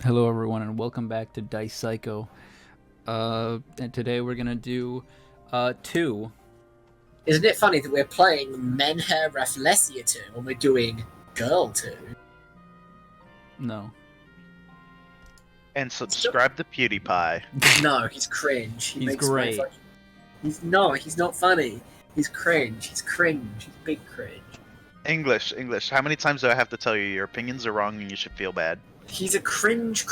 Hello everyone and welcome back to Dice Psycho. And today we're gonna do two. Isn't it funny that we're playing Menher Rafflesia 2 when we're doing Girl 2? No. And subscribe to PewDiePie. No, he's cringe. He's great. He's not funny. He's cringe. He's cringe. He's big cringe. English. How many times do I have to tell you your opinions are wrong and you should feel bad? He's a cringe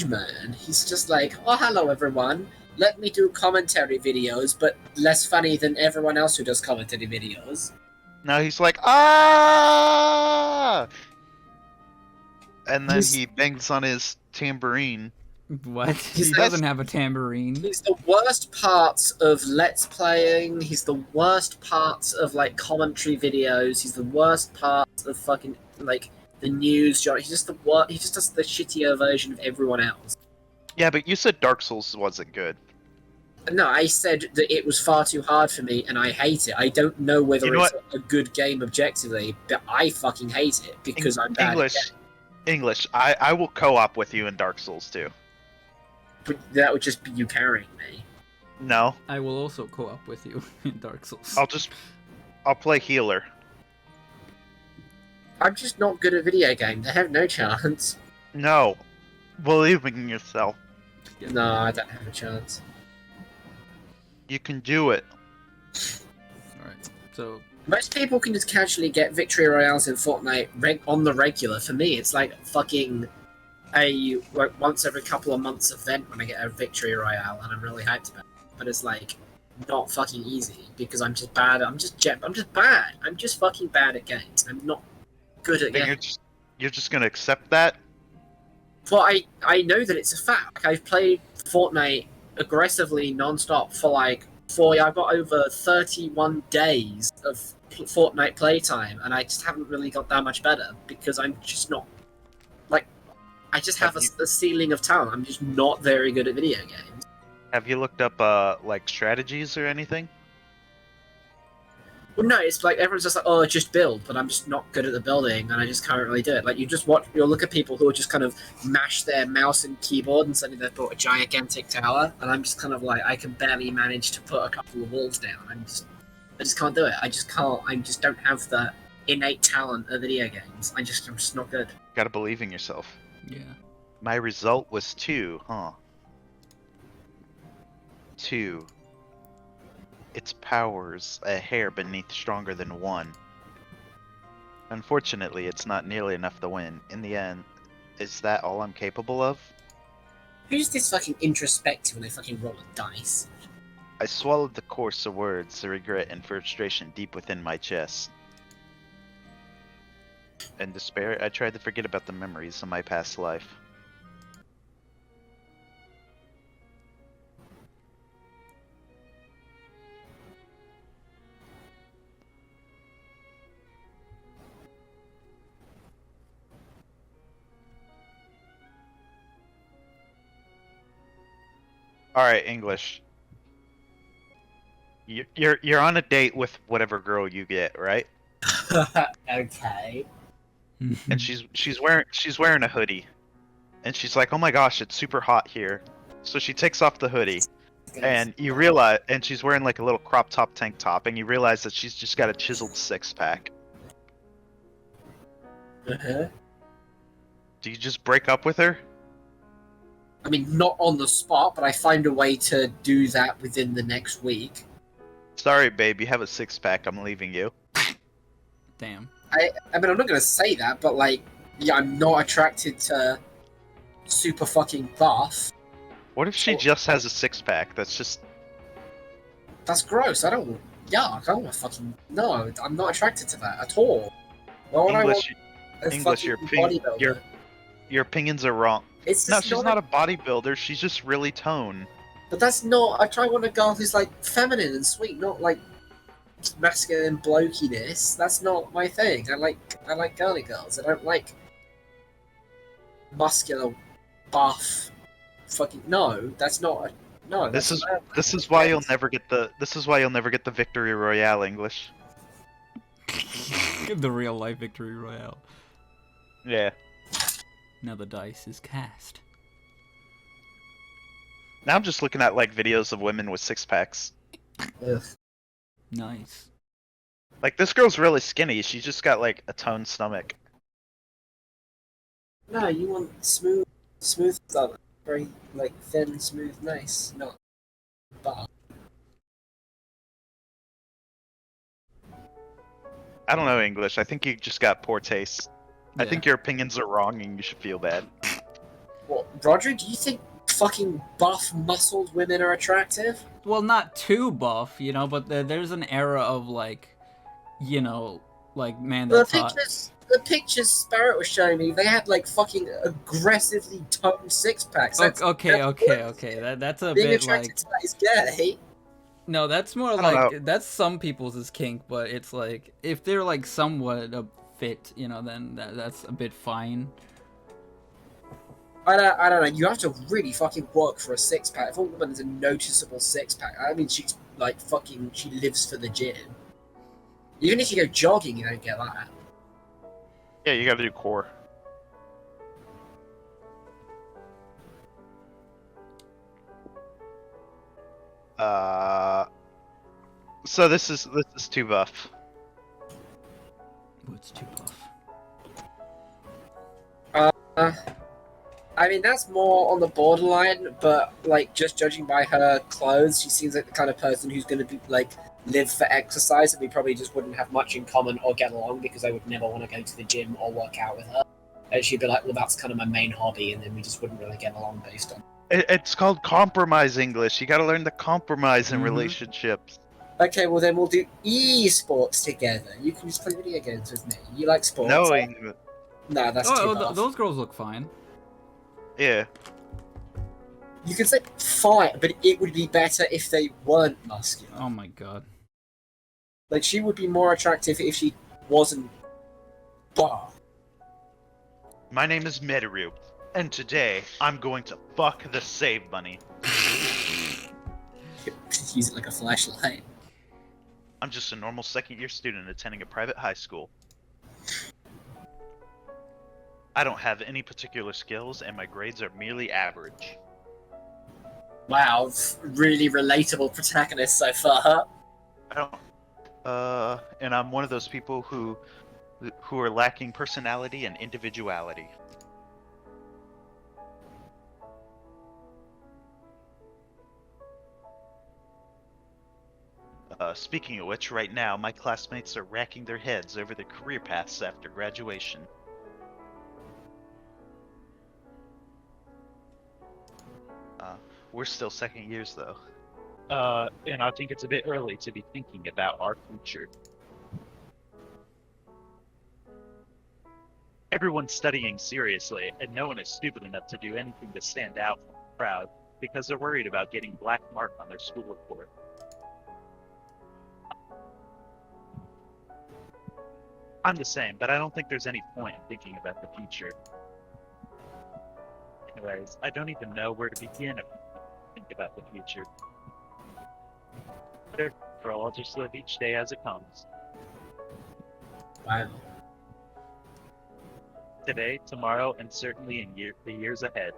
man. He's just like, oh, hello everyone. Let me do commentary videos, but less funny than everyone else who does commentary videos. No, he's like, ah! And then he bangs on his tambourine. What? He He's doesn't have a tambourine. He's the worst parts of Let's Playing. He's the worst parts of, like, commentary videos. He's the worst parts of fucking, like, the news. He's just the worst. He just does the shittier version of everyone else. Yeah, but you said Dark Souls wasn't good. No, I said that it was far too hard for me, and I hate it. I don't know whether it's a good game objectively, but I fucking hate it because I'm bad at it. English. I will co-op with you in Dark Souls too. But that would just be you carrying me. No. I will also co-op with you in Dark Souls. I'll play healer. I'm just not good at video games. I have no chance. No. Believe in yourself. No, I don't have a chance. You can do it. Alright, so... Most people can just casually get victory royales in Fortnite on the regular. For me, it's like fucking a once every couple of months event when I get a victory royale, and I'm really hyped about it. But it's like not fucking easy because I'm just bad. I'm just bad. I'm just fucking bad at games. I'm not good at games. You're just gonna accept that? Well, I know that it's a fact. I've played Fortnite aggressively non-stop for like I've got over 31 days of Fortnite playtime, and I just haven't really got that much better because I'm just not, like, I just have a ceiling of talent. I'm just not very good at video games. Have you looked up like strategies or anything? Well, no, it's like everyone's just like, oh, just build, but I'm just not good at the building, and I just can't really do it. Like, you'll look at people who just kind of mash their mouse and keyboard, and suddenly they've built a gigantic tower, and I'm just kind of like, I can barely manage to put a couple of walls down. I just can't do it. I just can't. I just don't have the innate talent of video games. I'm just not good. Gotta believe in yourself. Yeah. My result was 2, huh? 2. Its powers a hair beneath stronger than 1. Unfortunately, it's not nearly enough to win. In the end, is that all I'm capable of? Who's this fucking introspective when they fucking roll a dice? I swallowed the course of words, the regret and frustration deep within my chest. In despair, I tried to forget about the memories of my past life. Alright, English. You're on a date with whatever girl you get, right? Okay. And she's wearing a hoodie. And she's like, "Oh my gosh, it's super hot here." So she takes off the hoodie. And you realize, and she's wearing like a little crop top tank top, and you realize that she's just got a chiseled six-pack. Uh-huh. Do you just break up with her? I mean, not on the spot, but I find a way to do that within the next week. Sorry, babe, you have a six-pack, I'm leaving you. Damn. I mean, I'm not gonna say that, but like, yeah, I'm not attracted to super fucking buff. What if she just has a six-pack? That's gross. I don't want fucking, no, I'm not attracted to that at all. Why would English, I want a English, bodybuilder? your opinions are wrong. No, she's not not a bodybuilder, she's just really toned. But that's not. I want a girl who's like feminine and sweet, not like masculine blokiness. That's not my thing. I like girly girls. I don't like muscular, buff. Fucking no. That's not. No. This is why you'll never get the victory royale, English. The real life victory royale. Yeah. Now the dice is cast. Now I'm just looking at like videos of women with 6-packs. Ugh. Nice. Like this girl's really skinny. She's just got like a toned stomach. No, you want smooth stuff. Very, like, thin, smooth, nice. Not buff. I don't know English. I think you just got poor taste. I Yeah. think your opinions are wrong and you should feel bad. What, Roger, do you think fucking buff, muscled women are attractive? Well, not too buff, you know, but there's an era of like, you know, like man, that's hot. The pictures Sparrow was showing me, they had like fucking aggressively toned six packs. Okay. That's a Being bit attracted like. to that is gay. No, that's more I don't like know. that's some people's kink, but it's like if they're like somewhat a fit, you know, then that's a bit fine. I don't know. You have to really fucking work for a six pack. If a woman has a noticeable six pack, I mean, she's like fucking. She lives for the gym. Even if you go jogging, you don't get that. Yeah, you gotta do core. So this is too buff. What's too buff? I mean, that's more on the borderline, but like just judging by her clothes, she seems like the kind of person who's going to be like live for exercise, and we probably just wouldn't have much in common or get along because I would never want to go to the gym or work out with her. And she'd be like, "Well, that's kind of my main hobby," and then we just wouldn't really get along based on. It's called compromise English. You gotta learn to compromise in Mhm. relationships. Okay, well then we'll do esports together. You can just play video games with me. You like sports? No, No, that's too buff. Those girls look fine. yeah. You can say fine, but it would be better if they weren't muscular. Oh my god. Like, she would be more attractive if she wasn't buff. My name is Meteru, and today I'm going to fuck the save money. Use it like a flashlight. I'm just a normal second-year student attending a private high school. I don't have any particular skills, and my grades are merely average. Wow, really relatable protagonist so far. I don't. And I'm one of those people who are lacking personality and individuality. Speaking of which, right now my classmates are racking their heads over their career paths after graduation. We're still second years though. And I think it's a bit early to be thinking about our future. Everyone's studying seriously, and no one is stupid enough to do anything to stand out from the crowd because they're worried about getting black mark on their school report. I'm the same, but I don't think there's any point in thinking about the future. Anyways, I don't even know where to begin if I think about the future. Therefore, I'll just live each day as it comes. Wow. Today, tomorrow, and certainly in the years ahead.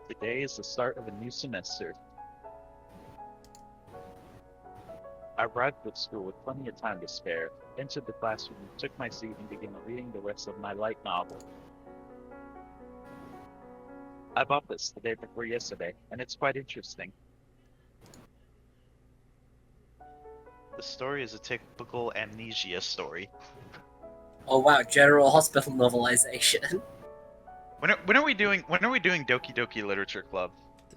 Today is the start of a new semester. I arrived at school with plenty of time to spare, entered the classroom, took my seat, and began reading the rest of my light novel. I bought this the day before yesterday, and it's quite interesting. The story is a typical amnesia story. Oh wow, General Hospital novelization. When are we doing Doki Doki Literature Club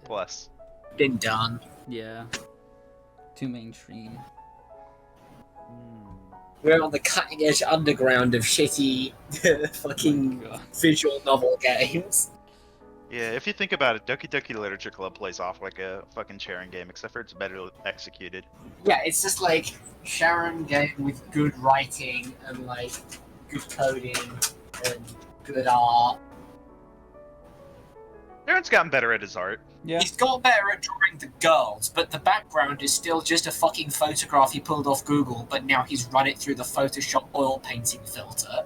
Plus? Been done. Yeah. Too mainstream. We're on the cutting edge underground of shitty fucking Oh, God. visual novel games. Yeah, if you think about it, Doki Doki Literature Club plays off like a fucking Sharon game, except for it's better executed. Yeah, it's just like Sharon game with good writing and like good coding and good art. Sharon's gotten better at his art. Yeah. He's got better at drawing the girls, but the background is still just a fucking photograph he pulled off Google, but now he's run it through the Photoshop oil painting filter.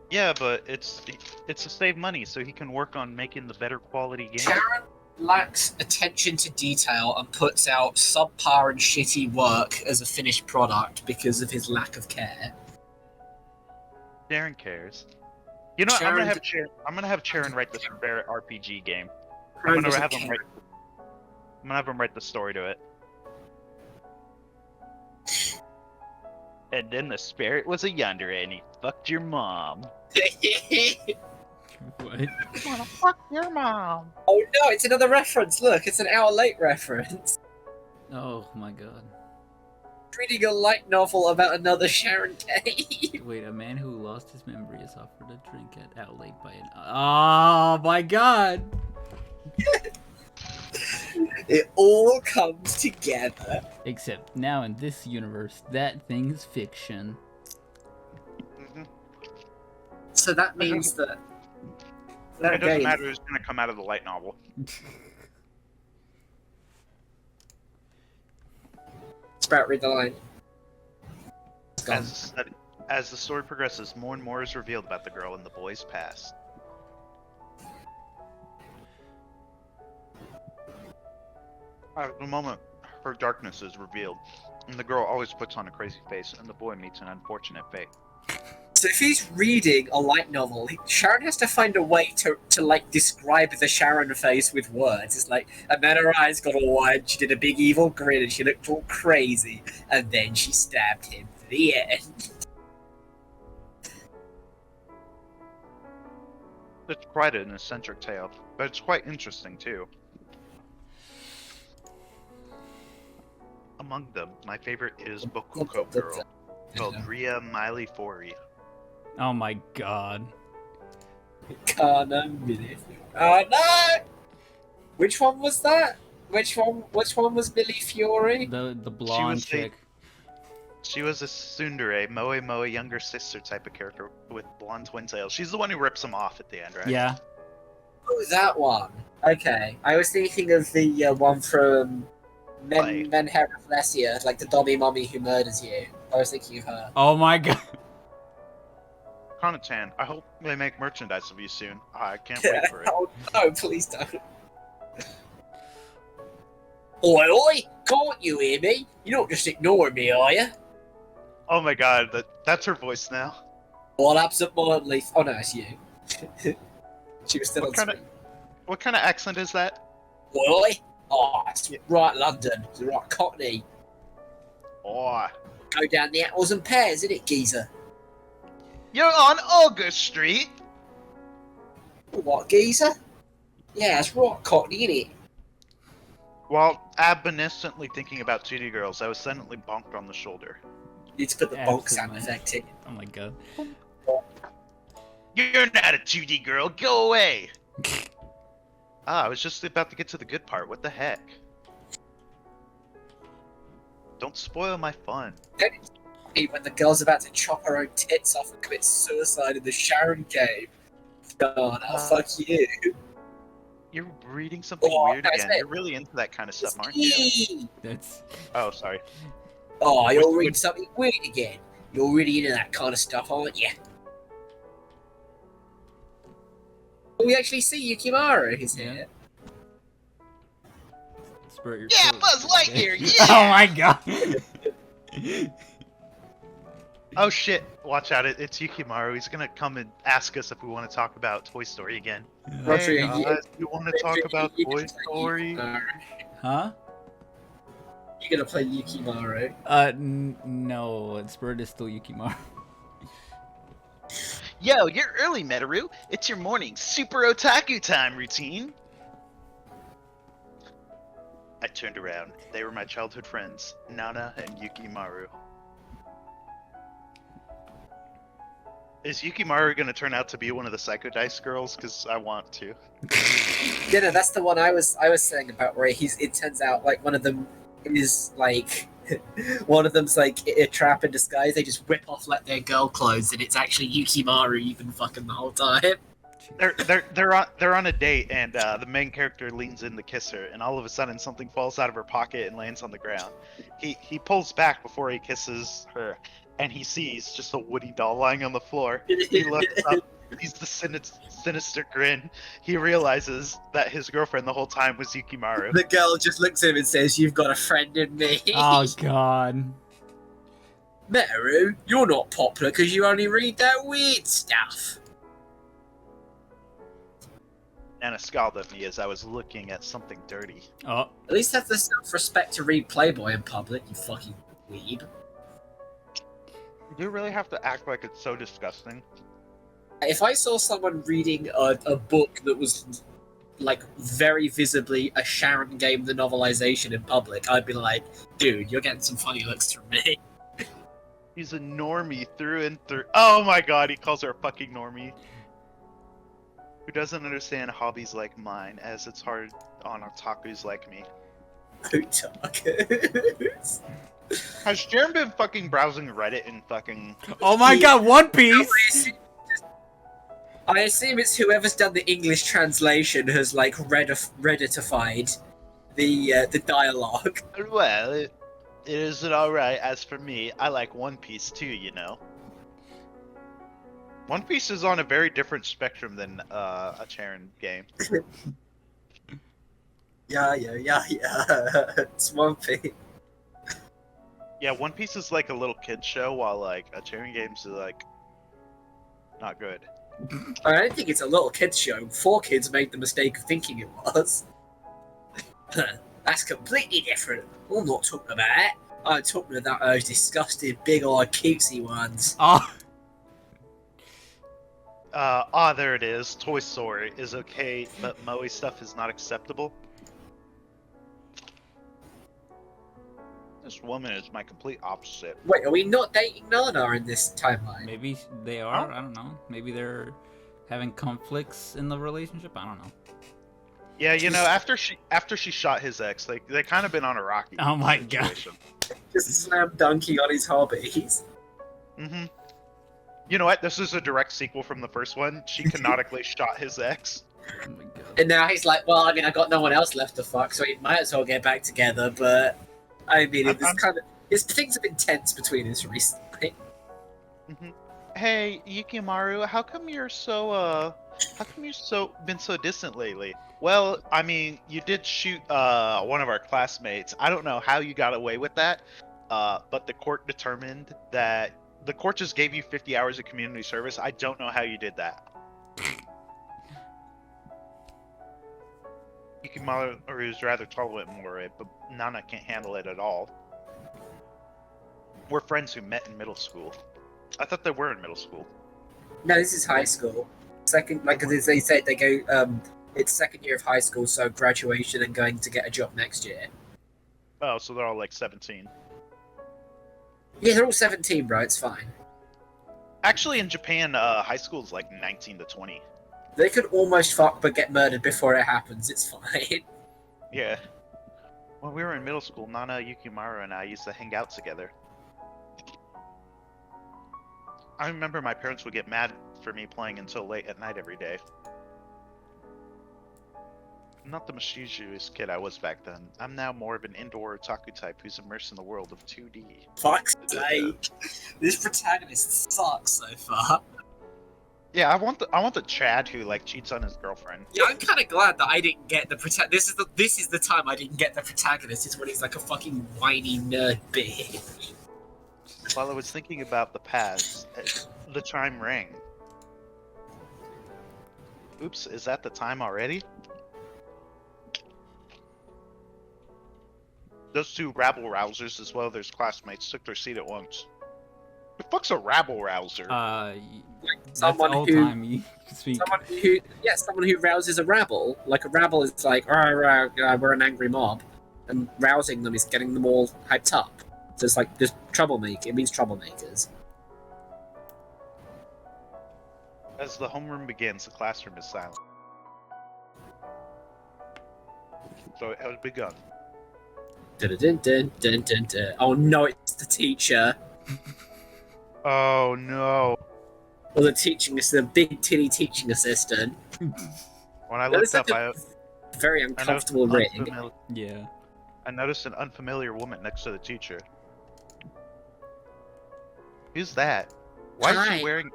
Yeah, but it's to save money so he can work on making the better quality game. Sharon lacks attention to detail and puts out subpar and shitty work as a finished product because of his lack of care. Sharon cares. You know, what? Sharon I'm gonna have Sharon write the Spirit RPG game. Sharon I'm gonna doesn't have him write the story to it. And then the spirit was a yandere and he fucked your mom. What? I wanna fuck your mom. Oh no, it's another reference. Look, it's an Hour Late reference. Oh my god. Reading a light novel about another Sharon Kane. Wait, a man who lost his memory is offered a drink at Outlet by an. Oh my god! It all comes together. Except now in this universe, that thing's fiction. So that means that. It doesn't matter who's gonna come out of the light novel. Sprout, read the line. It's gone. As the story progresses, more and more is revealed about the girl and the boy's past. At the moment, her darkness is revealed, and the girl always puts on a crazy face, and the boy meets an unfortunate fate. So if he's reading a light novel, Sharon has to find a way to like describe the Sharon face with words. It's like, and then her eyes got all wide, she did a big evil grin, and she looked all crazy, and then she stabbed him. The end. It's quite an eccentric tale, but it's quite interesting too. Among them, my favorite is Bokuko Girl, called Ria Miley Fori. Oh my god. Oh no! Which one was that? Which one was Millie Fury? The blonde chick. She was a tsundere, moe younger sister type of character with blonde twin tails. She's the one who rips him off at the end, right? Yeah. Oh, that one. Okay, I was thinking of the one from Men Hereflesia, like the Dobby Mommy who murders you. I was thinking of her. Oh my god. Konatan, I hope they make merchandise of you soon. I can't wait for it. Oh no, please don't. Oi, oi! Can't you hear me? You're not just ignoring me, are you? Oh my god, that's her voice now. Well, absent-mindedly. Oh no, it's you. She was still on screen. What kind of accent is that? Oi, oi! Oh, it's right London. It's right Cockney. Oh. Go down the apples and pears, isn't it, geezer? You're on August Street. What, geezer? Yeah, it's right Cockney, innit? While absently thinking about 2D girls, I was suddenly bonked on the shoulder. You need to put the bonk sound Absolutely. effect in. Oh my god. You're not a 2D girl, go away! I was just about to get to the good part, what the heck? Don't spoil my fun. When the girl's about to chop her own tits off and commit suicide in the Sharon cave. God, fuck you. You're reading something weird again. You're really into that kind of stuff, aren't you? That's. Oh, sorry. Oh, you're reading something weird again. You're really into that kind of stuff, aren't you? We actually see Yukimaru. He's here. Spurt your Yeah, foot. Buzz Lightyear, Okay. yeah! Oh my god. Oh shit, watch out, it's Yukimaru. He's gonna come and ask us if we want to talk about Toy Story again. Roger, Hey guys, you want to talk about Toy Story? Huh? You're gonna play Yukimaru. No, Spurt is still Yukimaru. Yo, you're early, Metaru. It's your morning super otaku time routine. I turned around. They were my childhood friends, Nana and Yukimaru. Is Yukimaru gonna turn out to be one of the Psycho Dice girls? Because I want to. Yeah, no, that's the one I was saying about where it turns out like one of them is like one of them's like a trap in disguise. They just whip off like their girl clothes, and it's actually Yukimaru you've been fucking the whole time. They're on a date, and the main character leans in to kiss her, and all of a sudden something falls out of her pocket and lands on the ground. He pulls back before he kisses her, and he sees just a Woody doll lying on the floor. He looks up, sees the sinister grin. He realizes that his girlfriend the whole time was Yukimaru. The girl just looks at him and says, "You've got a friend in me." Oh god. Meru, you're not popular because you only read that weird stuff. Nana scowled at me as I was looking at something dirty. Oh. At least have the self-respect to read Playboy in public, you fucking weeb. Do you really have to act like it's so disgusting? If I saw someone reading a book that was, like, very visibly a Sharon game the novelization in public, I'd be like, dude, you're getting some funny looks from me. He's a normie through and through. Oh my god, he calls her a fucking normie. Who doesn't understand hobbies like mine, as it's hard on otakus like me. Otakus. Has Sharon been fucking browsing Reddit and fucking... Oh my god, One Piece! I assume it's whoever's done the English translation has, like, Redditified the dialogue. Well, it isn't alright. As for me, I like One Piece too, you know. One Piece is on a very different spectrum than a Charon game. Yeah. It's One Piece. Yeah, One Piece is like a little kid show, while like a Charon games is like not good. I don't think it's a little kids show. 4 kids made the mistake of thinking it was. That's completely different. I'm not talking about that. I'm talking about those disgusting big-eyed cutesy ones. Oh. There it is. Toy Story is okay, but Moe stuff is not acceptable. This woman is my complete opposite. Wait, are we not dating Nana in this timeline? Maybe they are, I don't know. Maybe they're having conflicts in the relationship, I don't know. Yeah, you know, after she shot his ex, they kind of been on a rocky Oh my situation. Just slam dunking on his hobbies. Mm-hmm. You know what? This is a direct sequel from the first one. She canonically shot his ex. Oh my god. And now he's like, well, I mean, I got no one else left to fuck, so we might as well get back together, but... I mean, things have been tense between us recently. Mm-hmm. Hey, Yukimaru, how come you're been so distant lately? Well, I mean, you did shoot one of our classmates. I don't know how you got away with that, but the court determined that the court just gave you 50 hours of community service. I don't know how you did that. Yukimaru is rather tolerant more, but Nana can't handle it at all. We're friends who met in middle school. I thought they were in middle school. No, this is high school. Second, like as they said, they go. It's second year of high school, so graduation and going to get a job next year. Oh, so they're all like 17. Yeah, they're all 17, bro. It's fine. Actually, in Japan, high school is like 19 to 20. They could almost fuck but get murdered before it happens. It's fine. Yeah. When we were in middle school, Nana, Yukimaru, and I used to hang out together. I remember my parents would get mad for me playing until late at night every day. I'm not the mischievous kid I was back then. I'm now more of an indoor otaku type who's immersed in the world of 2D. Fuck's sake. This protagonist sucks so far. Yeah, I want the Chad who like cheats on his girlfriend. Yeah, I'm kind of glad that I didn't get the This is the time I didn't get the protagonist. Is when he's like a fucking whiny nerd bitch. While I was thinking about the past, the chime rang. Oops, is that the time already? Those two rabble-rousers, as well as their classmates, took their seat at once. The fuck's a rabble-rouser? Someone that's all who- time you speak. Someone who rouses a rabble. Like a rabble is like, we're an angry mob, and rousing them is getting them all hyped up. So it's like just troublemaker. It means troublemakers. As the homeroom begins, the classroom is silent. So it has begun. Dun-dun-dun-dun-dun-dun. Oh no, it's the teacher. Oh no. Or the big titty teaching assistant. When I That is looked up, such a very uncomfortable ring. Yeah. I noticed an unfamiliar woman next to the teacher. Who's that? Why is Hi. she wearing?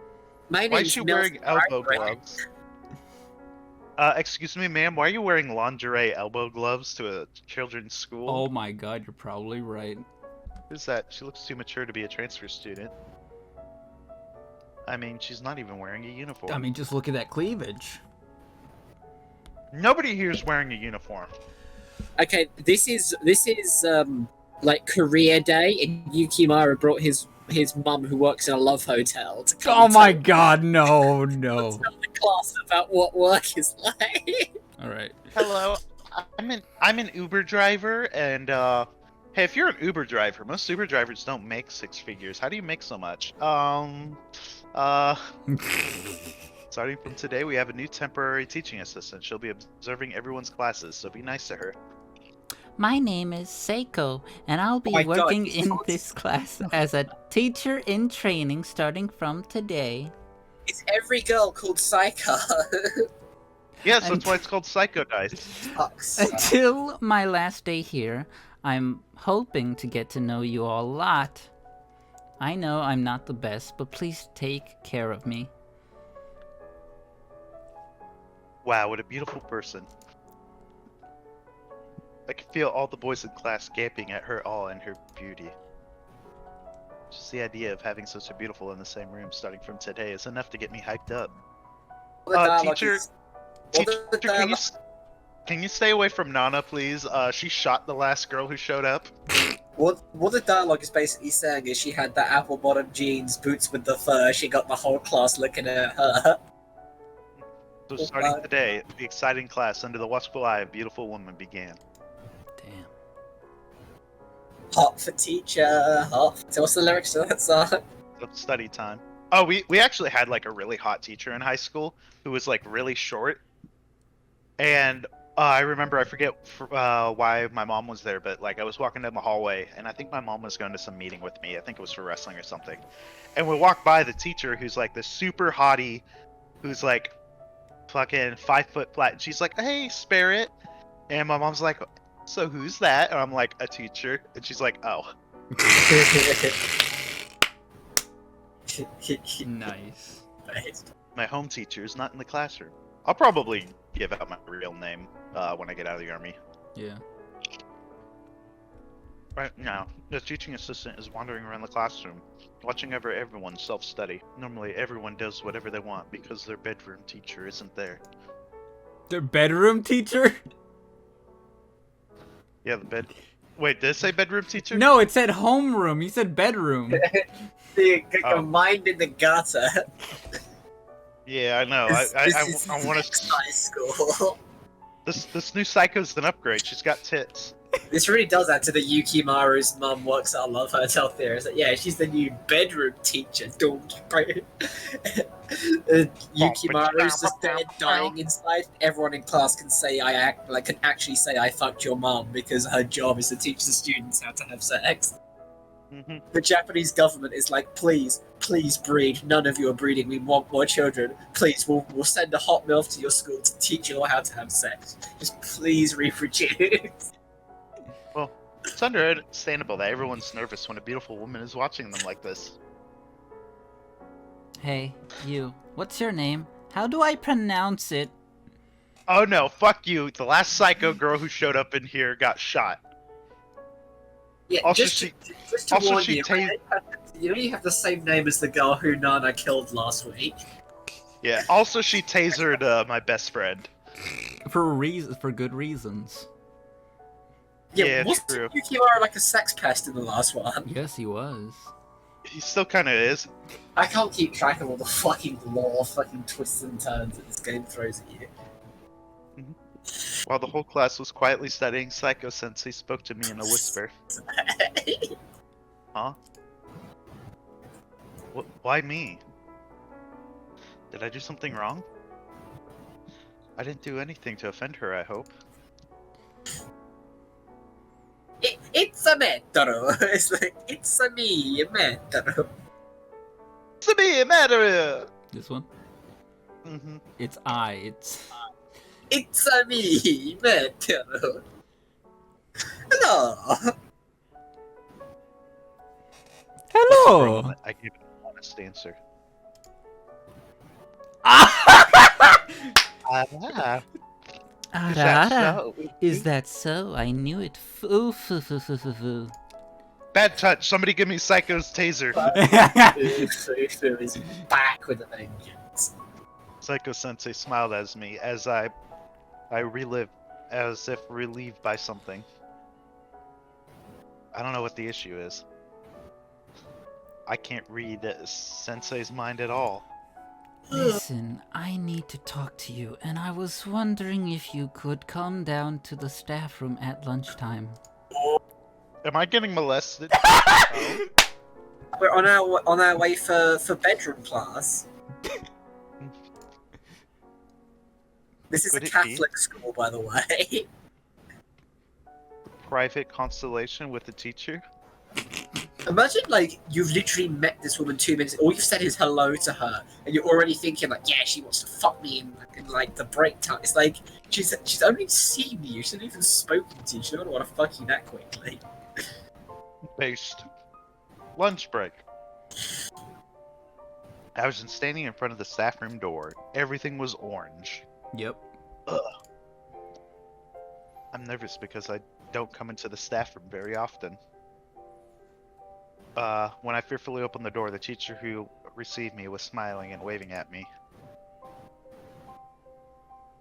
My Why is name's she Milton wearing elbow Brightbright. gloves? Excuse me, ma'am. Why are you wearing lingerie elbow gloves to a children's school? Oh my god, you're probably right. Who's that? She looks too mature to be a transfer student. I mean, she's not even wearing a uniform. I mean, just look at that cleavage. Nobody here is wearing a uniform. Okay, this is like career day, and Yukimura brought his mum, who works in a love hotel, to come Oh and my tell no, no. the class about what work is like. All right. Hello, I'm an Uber driver, and hey, if you're an Uber driver, most Uber drivers don't make six figures. How do you make so much? Starting from today, we have a new temporary teaching assistant. She'll be observing everyone's classes, so be nice to her. My name is Seiko, and I'll be my God, working you in can't- this class as a teacher in training starting from today. It's every girl called Psycho. Yes, And- that's why it's called Psycho Dice. Fucks. Until my last day here, I'm hoping to get to know you all a lot. I know I'm not the best, but please take care of me. Wow, what a beautiful person. I can feel all the boys in class gaping at her awe and her beauty. Just the idea of having such a beautiful in the same room starting from today is enough to get me hyped up. All the dialogue Teacher, is- all the Teacher, dialogue- can you stay away from Nana, please? She shot the last girl who showed up. What the dialogue is basically saying is she had the apple bottom jeans, boots with the fur. She got the whole class looking at her. So starting today, the exciting class under the watchful eye of a beautiful woman began. Damn. Hot for teacher. Hot. So what's the lyrics to that song? So study time. Oh, we actually had like a really hot teacher in high school who was like really short. And I remember, I forget why my mom was there, but like I was walking down the hallway and I think my mom was going to some meeting with me. I think it was for wrestling or something. And we walked by the teacher who's like this super hottie, who's like fucking 5 foot flat. And she's like, "Hey, Spirit." And my mom's like, "So who's that?" And I'm like, "A teacher." And she's like, "Oh." Nice. My home teacher is not in the classroom. I'll probably give out my real name when I get out of the army. Yeah. Right now, the teaching assistant is wandering around the classroom, watching over everyone's self-study. Normally, everyone does whatever they want because their bedroom teacher isn't there. Their bedroom teacher? Yeah, the bed. Wait, did it say bedroom teacher? No, it said homeroom. You said bedroom. The Oh. mind in the gutter. Yeah, I know. This is I want to. high school. This new psycho's an upgrade. She's got tits. This really does add to the Yukimaru's mum works at a love hotel theory. It's like, yeah, she's the new bedroom teacher. Don't Yukimaru's just there dying inside. Everyone in class can say can actually say I fucked your mum because her job is to teach the students how to have sex. Hmm. The Japanese government is like, please breed. None of you are breeding. We want more children. Please, we'll send a hot milf to your school to teach you all how to have sex. Just please reproduce. Well, it's understandable that everyone's nervous when a beautiful woman is watching them like this. Hey, you. What's your name? How do I pronounce it? Oh no, fuck you. The last psycho girl who showed up in here got shot. Yeah, Also, just to also warn she you, tased- you know you have the same name as the girl who Nana killed last week. Yeah, also she tasered my best friend. For good reasons. Yeah, wasn't true. Yukimaru like a sex pest in the last one? Yes, he was. He still kind of is. I can't keep track of all the fucking lore, fucking twists and turns that this game throws at you. While the whole class was quietly studying, Psycho Sensei spoke to me in a whisper. Huh? Why me? Did I do something wrong? I didn't do anything to offend her, I hope. It's a metro. It's like, it's a me, metro. To be a matter. This one? Mm-hmm. It's I. It's... It's a me, metro. Hello. Hello! I gave honest answer. Is that so? Is that so? I knew it. Foo, foo, foo, foo, foo, foo. Bad touch. Somebody give me Psycho's taser. Fu is back with a vengeance. Psycho Sensei smiled at me as I relive, as if relieved by something. I don't know what the issue is. I can't read Sensei's mind at all. Listen, I need to talk to you, and I was wondering if you could come down to the staff room at lunchtime. Am I getting molested? Oh. We're on our way for bedroom class. This is Could a it be? Catholic school, by the way. Private constellation with the teacher? Imagine, like, you've literally met this woman 2 minutes, all you've said is hello to her, and you're already thinking, like, yeah, she wants to fuck me in like, the break time. It's like, she's only seen you, she's not even spoken to you, she doesn't want to fuck you that quickly. Based. Lunch break. I was standing in front of the staff room door. Everything was orange. Yep. Ugh. I'm nervous because I don't come into the staff room very often. When I fearfully opened the door, the teacher who received me was smiling and waving at me.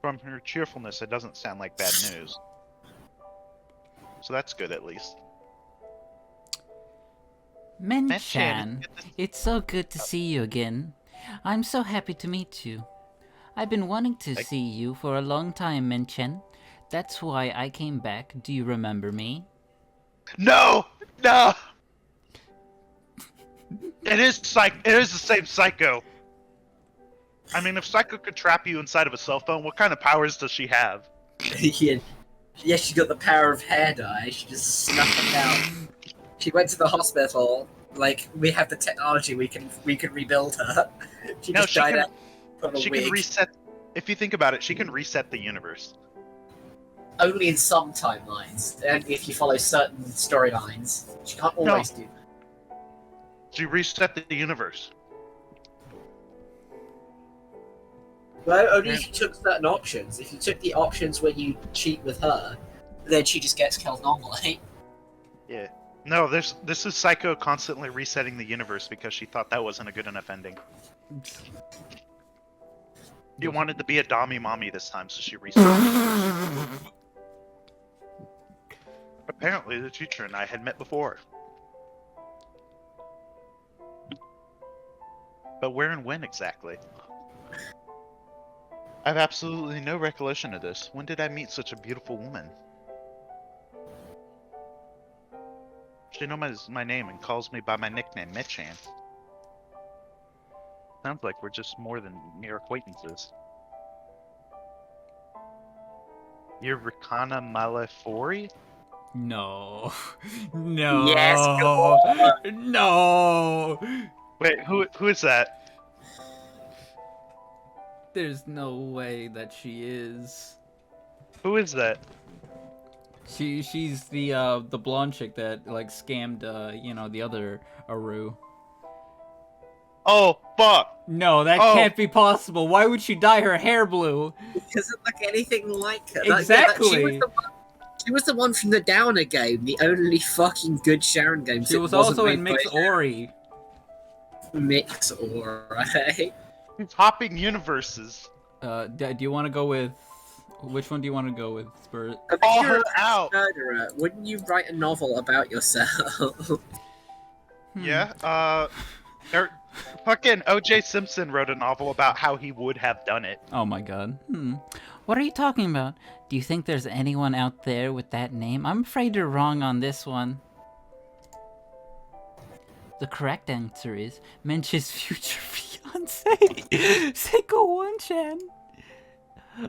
From her cheerfulness, it doesn't sound like bad news. So that's good, at least. Men-chan, it's so good to see you again. I'm so happy to meet you. I've been wanting to see you for a long time, Men-chan. That's why I came back. Do you remember me? No! No! It is the same Psycho. I mean, if Psycho could trap you inside of a cell phone, what kind of powers does she have? Yeah, she got the power of hair dye, she just snuck it out. She went to the hospital, like, we have the technology, we can rebuild her. She No, just she died can- out. Put on a She wig. can reset. If you think about it, she can reset the universe. Only in some timelines, and if you follow certain storylines. She can't always do that. She reset the universe. Well, only if you took certain options. If you took the options where you cheat with her, then she just gets killed normally. Yeah. No, this is Psycho constantly resetting the universe because she thought that wasn't a good enough ending. She wanted to be a Dami mommy this time, so she reset the universe. Apparently, the teacher and I had met before. But where and when exactly? I have absolutely no recollection of this. When did I meet such a beautiful woman? She knows my name and calls me by my nickname, Mechan. Sounds like we're just more than mere acquaintances. You're Rikana Malefori? No. No. Yes, go No. Wait, who is that? There's no way that she is. Who is that? She's the blonde chick that like scammed the other Aru. Oh, fuck! No, that Oh. can't be possible. Why would she dye her hair blue? It doesn't look anything like her. Exactly. She was the one from the Downer game, the only fucking good Sharon game. She was also in Mix Ori. Mix Ori. He's hopping universes. Do you want to go with which one do you want to go with, Spirit? If Call you're her a out. murderer, wouldn't you write a novel about yourself? Yeah, fucking O.J. Simpson wrote a novel about how he would have done it. Oh my god. What are you talking about? Do you think there's anyone out there with that name? I'm afraid you're wrong on this one. The correct answer is Mench's future fiance, Seiko One-chan.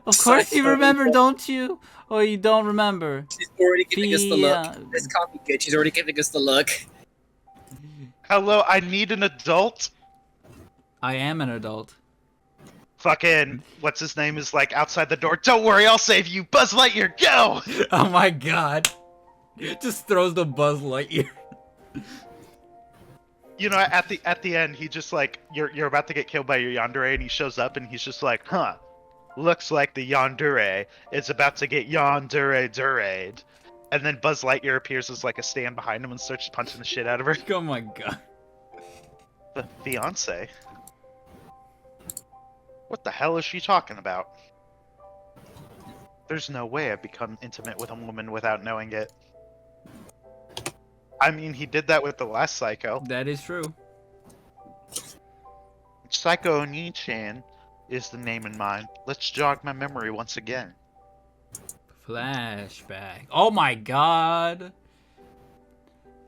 Of course you remember, don't you? Or you don't remember? She's already giving us the look. Yeah. This can't be good. She's already giving us the look. Hello, I need an adult. I am an adult. Fucking, what's his name is like outside the door. Don't worry, I'll save you. Buzz Lightyear, go! Oh my god. Just throws the Buzz Lightyear. You know, at the end, he just like you're about to get killed by your yandere, and he shows up, and he's just like, huh, looks like the yandere is about to get yandere-dura'd. And then Buzz Lightyear appears as like a stand behind him and starts punching the shit out of her. Oh my god. The fiance. What the hell is she talking about? There's no way I've become intimate with a woman without knowing it. I mean, he did that with the last Psycho. That is true. Psycho Oni-chan is the name in mind. Let's jog my memory once again. Flashback. Oh my god.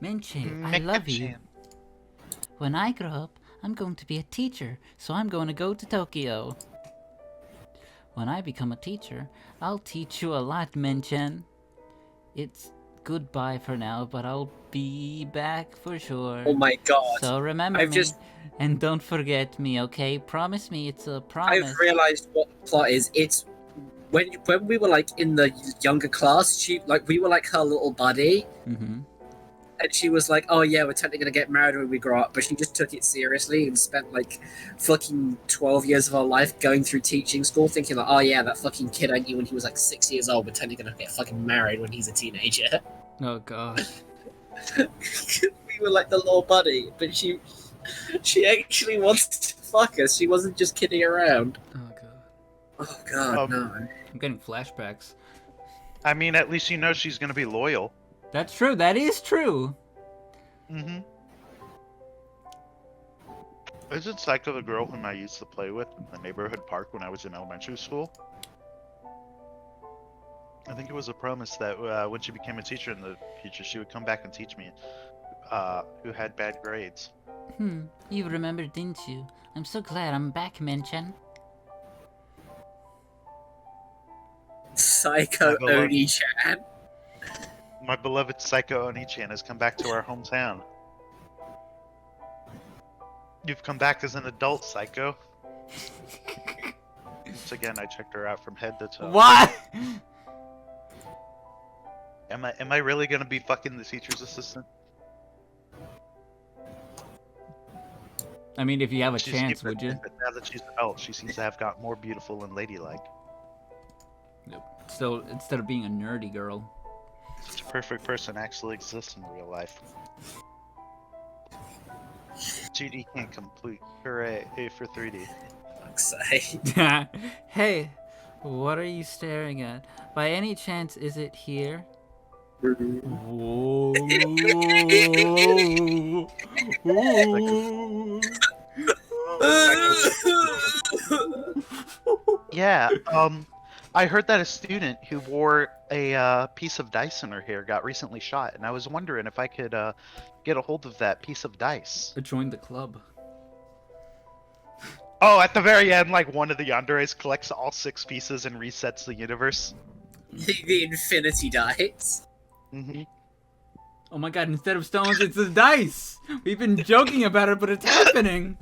Menchen, I love you. Mecca-chan. When I grow up, I'm going to be a teacher, so I'm going to go to Tokyo. When I become a teacher, I'll teach you a lot, Menchen. It's goodbye for now, but I'll be back for sure. Oh my god. So remember I've me, just- and don't forget me, okay? Promise me, it's a promise. I've realized what the plot is. It's when we were like in the younger class, we were like her little buddy, Mm-hmm. and she was like, "Oh yeah, we're totally gonna get married when we grow up," but she just took it seriously and spent like fucking 12 years of her life going through teaching school, thinking like, "Oh yeah, that fucking kid I knew when he was like 6 years old, we're totally gonna get fucking married when he's a teenager." Oh god. We were like the little buddy, but she actually wanted to fuck us. She wasn't just kidding around. Oh god. Oh god, no. I'm getting flashbacks. I mean, at least you know she's gonna be loyal. That's true. That is true. Mm-hmm. Isn't Psycho the girl whom I used to play with in the neighborhood park when I was in elementary school? I think it was a promise that when she became a teacher in the future, she would come back and teach me who had bad grades. You remembered, didn't you? I'm so glad I'm back, Menchen. Psycho My beloved- Oni-chan. My beloved Psycho Oni-chan has come back to our hometown. You've come back as an adult, Psycho. Once again, I checked her out from head to toe. What? Am I really gonna be fucking the teacher's assistant? I mean, if you have a She's chance, even- would you? Now that she's an adult, she seems to have got more beautiful and ladylike. So instead of being a nerdy girl. Such a perfect person actually exists in real life. GD can't complete. Hooray, A for 3D. Fuck's sake. Hey, what are you staring at? By any chance, is it here? Whoa. Yeah, I heard that a student who wore a piece of dice in her hair got recently shot, and I was wondering if I could get a hold of that piece of dice. Join the club. Oh, at the very end, like one of the yanderes collects all 6 pieces and resets the universe. The Infinity Dice. Mm-hmm. Oh my god, instead of stones, it's the dice! We've been joking about it, but it's happening!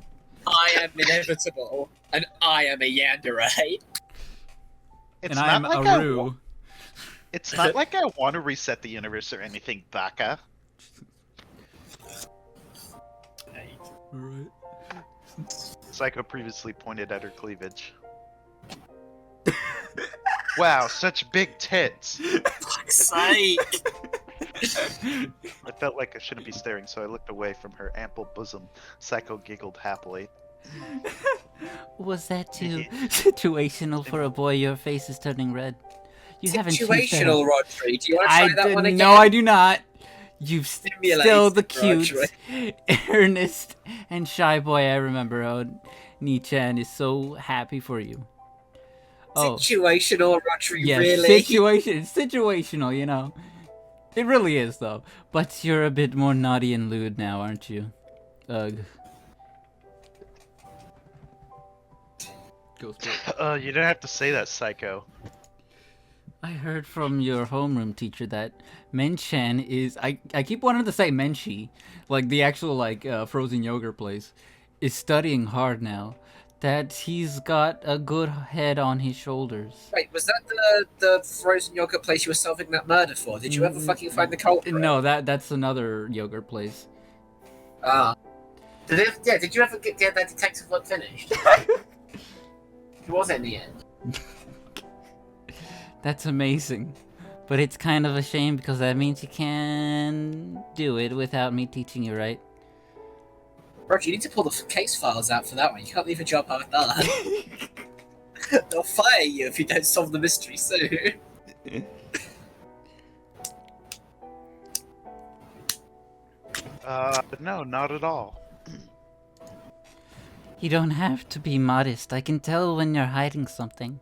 I am inevitable, and I am a Yandere. It's And I am not like Aru. It's not like I want to reset the universe or anything, Baka. Alright. Psycho previously pointed at her cleavage. Wow, such big tits. Fuck's sake. I felt like I shouldn't be staring, so I looked away from her ample bosom. Psycho giggled happily. Was that too situational for a boy? Your face is turning red. You haven't changed that. Situational, Rodri. Do you want to try that one again? No, I do not. You've Stimulated, still the cute, Rodri. Earnest and shy boy I remember. Oh, Nichan is so happy for you. Oh, Situational, Rodri, yeah, really? situational, you know. It really is, though. But you're a bit more naughty and lewd now, aren't you? Ugh. Ghost You don't have to say that, Psycho. I heard from your homeroom teacher that Menchen is... I keep wanting to say Menchi, like the actual, like, frozen yogurt place, is studying hard now. That he's got a good head on his shoulders. Wait, was that the frozen yogurt place you were solving that murder for? Did you ever fucking find the culprit? No, that's another yogurt place. Ah. Did you ever get that detective work finished? It was in the end. That's amazing. But it's kind of a shame because that means you can do it without me teaching you, right? Roger, you need to pull the case files out for that one. You can't leave a job like that. They'll fire you if you don't solve the mystery soon. No, not at all. You don't have to be modest. I can tell when you're hiding something.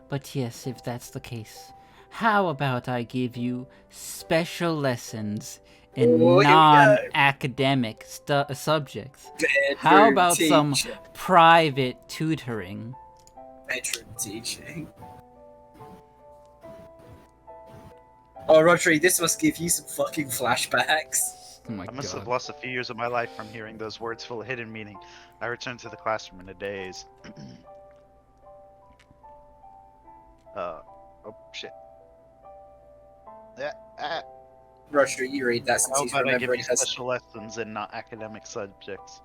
But yes, if that's the case, how about I give you special lessons in Oh, here we go. non-academic subjects? How about some teaching. private tutoring? Bedroom teaching. Oh, Rodri, this must give you some fucking flashbacks. Oh my I must have god. lost a few years of my life from hearing those words full of hidden meaning. I returned to the classroom in a daze. Oh shit. Rodri, you read that since How he's about I give remembering you us. special lessons in not academic subjects?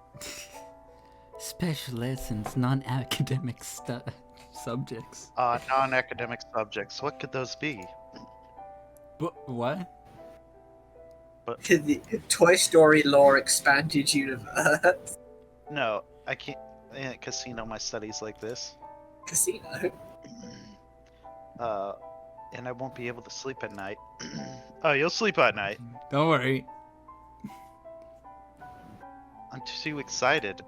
Special lessons, non-academic subjects. Non-academic subjects. What could those be? But what? The Toy Story lore expanded universe. No, I can't. Casino my studies like this. Casino. And I won't be able to sleep at night. Oh, you'll sleep at night. Don't worry. I'm too excited.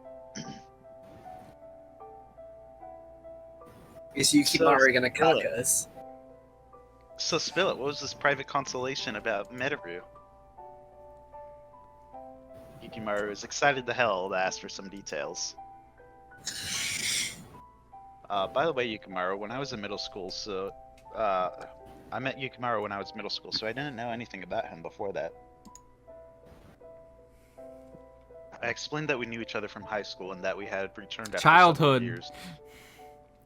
Is Yukimaru gonna spill cuck it. us? So spill it. What was this private consolation about Metaru? Yukimaru is excited to hell to ask for some details. By the way, Yukimaru, when I was in middle school, I met Yukimaru when I was middle school, so I didn't know anything about him before that. I explained that we knew each other from high school and that we had returned after Childhood. several years.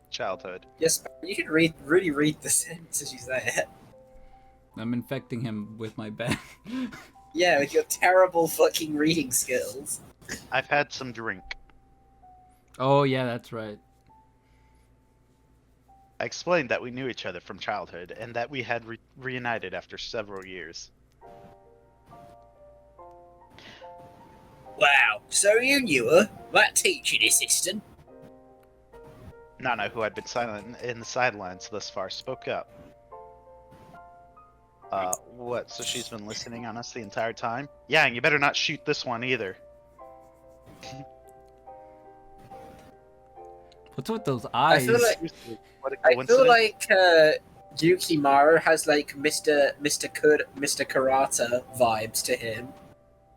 Childhood. Yes, you can really read the sentences you say. I'm infecting him with my bad. Yeah, with your terrible fucking reading skills. I've had some drink. Oh yeah, that's right. I explained that we knew each other from childhood and that we had reunited after several years. Wow, so you knew her? That teaching assistant? Nana, who had been silent in the sidelines thus far, spoke up. What? So she's been listening on us the entire time? Yeah, and you better not shoot this one either. What's with those eyes? What a I coincidence. feel like Yukimaru has like Mr. Karata vibes to him.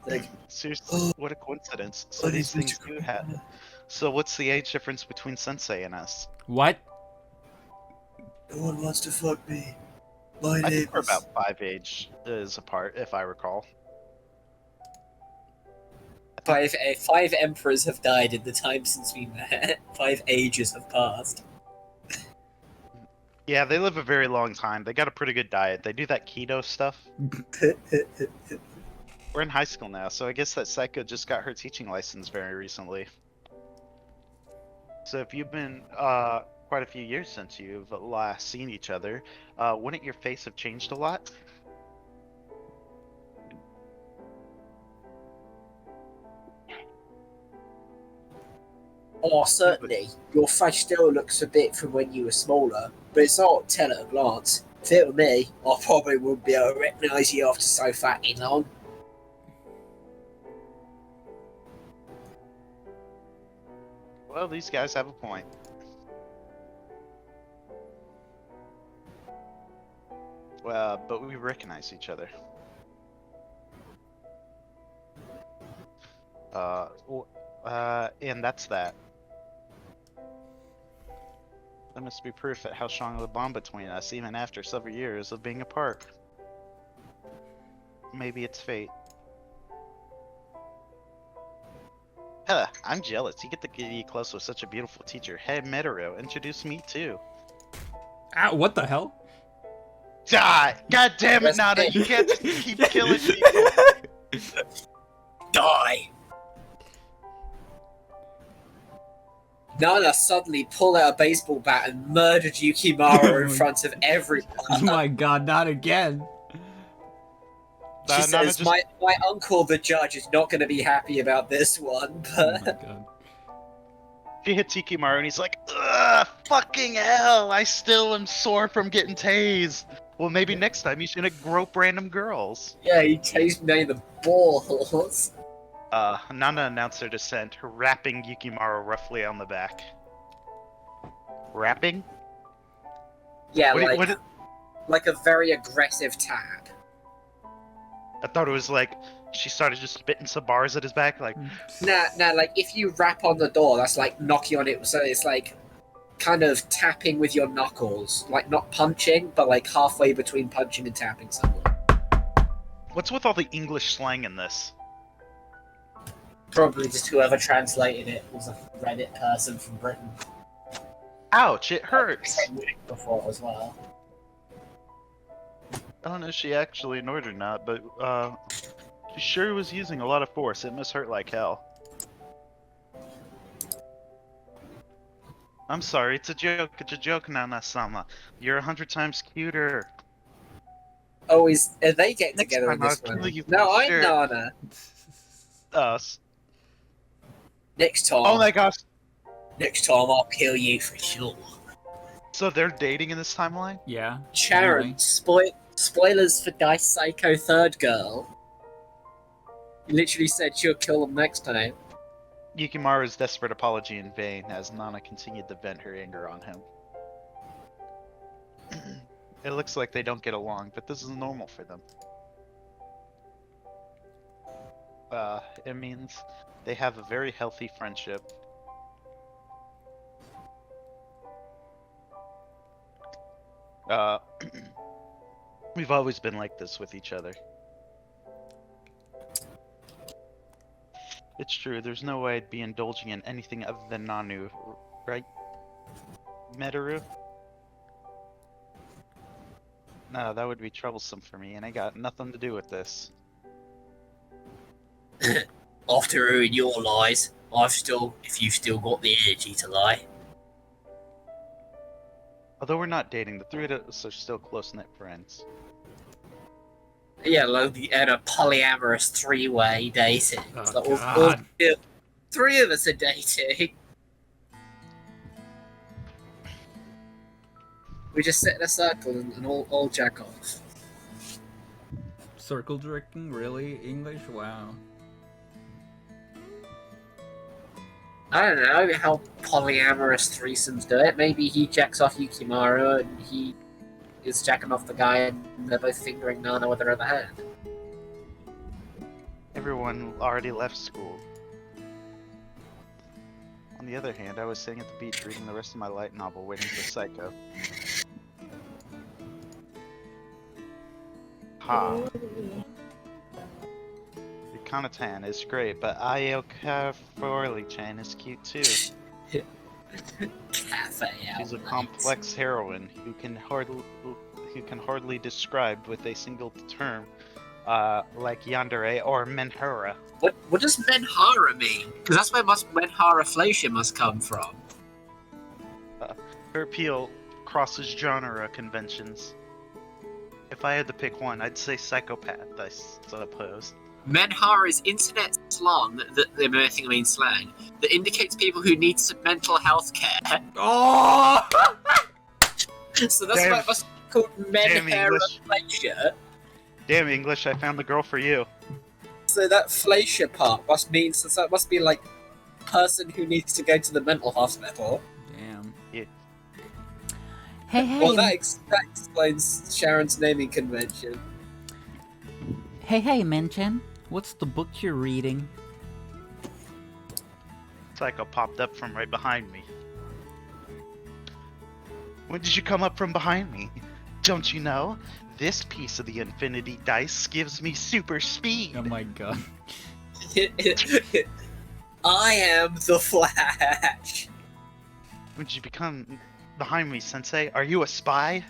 Like, Seriously, what a coincidence. So oh, these he's things Mr. do happen. So what's the age difference between Sensei and us? What? no one wants to fuck me. My I name think we're is... about 5 ages apart, if I recall. Five emperors have died in the time since we met. 5 ages have passed. Yeah, they live a very long time. They got a pretty good diet. They do that keto stuff. We're in high school now, so I guess that Psycho just got her teaching license very recently. So if you've been quite a few years since you've last seen each other, wouldn't your face have changed a lot? Oh, certainly. Your face still looks a bit from when you were smaller, but it's not tell at a glance. If it were me, I probably wouldn't be able to recognise you after so fucking long. Well, these guys have a point. Well, but we recognize each other. And that's that. That must be proof at how strong of the bond between us, even after several years of being apart. Maybe it's fate. Huh, I'm jealous. You get to get close with such a beautiful teacher. Hey, Metaru, introduce me too. Ah, what the hell? Die! God damn it, Nada! You can't just keep killing people. Die! Nana suddenly pulled out a baseball bat and murdered Yukimaru in front of everyone. Oh my god, not again. She Nana says, just- my uncle, the judge, is not going to be happy about this one, Oh my but... god. She hits Ikimaru and he's like, ugh, fucking hell, I still am sore from getting tased. Well, maybe next time he's gonna grope random girls. Yeah, he tased me in the balls. Nana announced her descent, rapping Yukimaru roughly on the back. Rapping? Yeah, What like a very aggressive tap. I thought it was like, she started just spitting some bars at his back, like, Nah, like, if you rap on the door, that's like knocking on it, so it's like kind of tapping with your knuckles. Like, not punching, but like halfway between punching and tapping someone. what's with all the English slang in this? Probably just whoever translated it was a Reddit person from Britain. Ouch, it hurts. Before as well. I don't know if she actually annoyed or not, but she sure was using a lot of force. It must hurt like hell. I'm sorry, it's a joke. It's a joke, Nana-sama. You're 100 times cuter. Oh, are they getting Next together in time this I'll kill one? you No, for I'm sure. Nana. Us. Next time. Oh my gosh. Next time I'll kill you for sure. So they're dating in this timeline? Yeah. Sharon, spoilers for Dice Psycho Third Girl. You literally said she'll kill them next time. Yukimaru's desperate apology in vain as Nana continued to vent her anger on him. It looks like they don't get along, but this is normal for them. It means they have a very healthy friendship. We've always been like this with each other. It's true, there's no way I'd be indulging in anything other than Nanu, right? Meteru? No, that would be troublesome for me, and I got nothing to do with this. After ruining your lies, if you've still got the energy to lie. Although we're not dating, the three of us are still close-knit friends. Yeah, like a polyamorous three-way dating. Oh, It's like God. three of us are dating. We just sit in a circle and all jack off. Circle jerking? Really? English? Wow. I don't know how polyamorous threesomes do it. Maybe he jacks off Yukimaru and he is jacking off the guy and they're both fingering Nana with their other hand. Everyone already left school. On the other hand, I was sitting at the beach reading the rest of my light novel waiting for Psycho. Ha. Kanatan is great, but Ayoka Forley-chan is cute too. Cafe She's a outlet. complex heroine who can hardly describe with a single term, like Yandere or Menhura. What does Menhara mean? Because that's where Menhara Fleischer must come from. Her appeal crosses genre conventions. If I had to pick one, I'd say psychopath, I suppose. Menhara is internet slang, I think I mean slang, that indicates people who need some mental health care. Oh! So that's Damn. why it must be called Menhara English. Fleischer. Damn English, I found the girl for you. So that Fleischer part must mean, so that must be like person who needs to go to the mental hospital. Damn. Hey, Well, that explains Sharon's naming convention. hey, Menchan. What's the book you're reading? Psycho popped up from right behind me. When did you come up from behind me? Don't you know? This piece of the infinity dice gives me super speed. Oh my god. I am the Flash. When did you become behind me, Sensei? Are you a spy?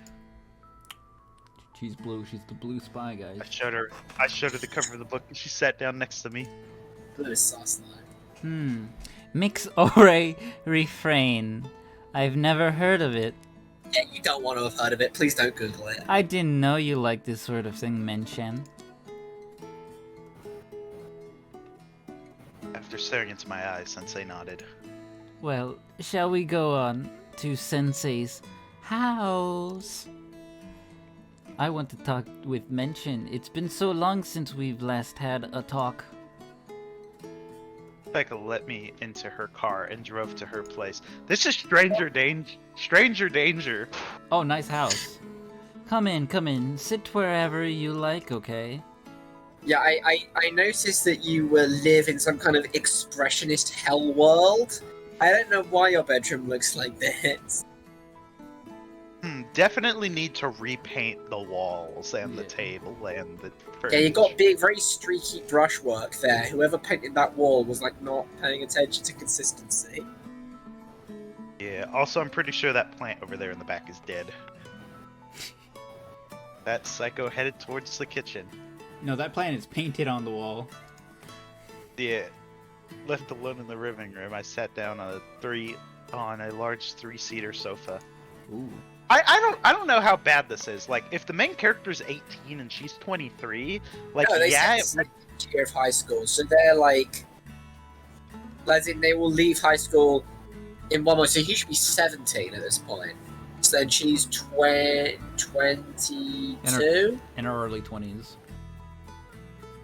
She's blue. She's the blue spy, guys. I showed her the cover of the book and she sat down next to me. Blue sauce line. Mix ore refrain. I've never heard of it. Yeah, you don't want to have heard of it. Please don't Google it. I didn't know you liked this sort of thing, Menchen. After staring into my eyes, Sensei nodded. Well, shall we go on to Sensei's house? I want to talk with Menchen. It's been so long since we've last had a talk. Becca let me into her car and drove to her place. This is stranger danger. Stranger danger. Oh, nice house. Come in. Sit wherever you like, okay? Yeah, I noticed that you live in some kind of expressionist hell world. I don't know why your bedroom looks like this. Definitely need to repaint the walls and the table and the furniture. Yeah, you got big, very streaky brushwork there. Whoever painted that wall was like not paying attention to consistency. Yeah, also I'm pretty sure that plant over there in the back is dead. That psycho headed towards the kitchen. No, that plant is painted on the wall. Yeah. Left alone in the living room, I sat down on a large 3-seater sofa. Ooh. I don't know how bad this is. Like, if the main character's 18 and she's 23, like, No, they yeah, said second year of high school, so they're like, as in they will leave high school in 1 month. So he should be 17 at this point. So then she's 22. In her early 20s.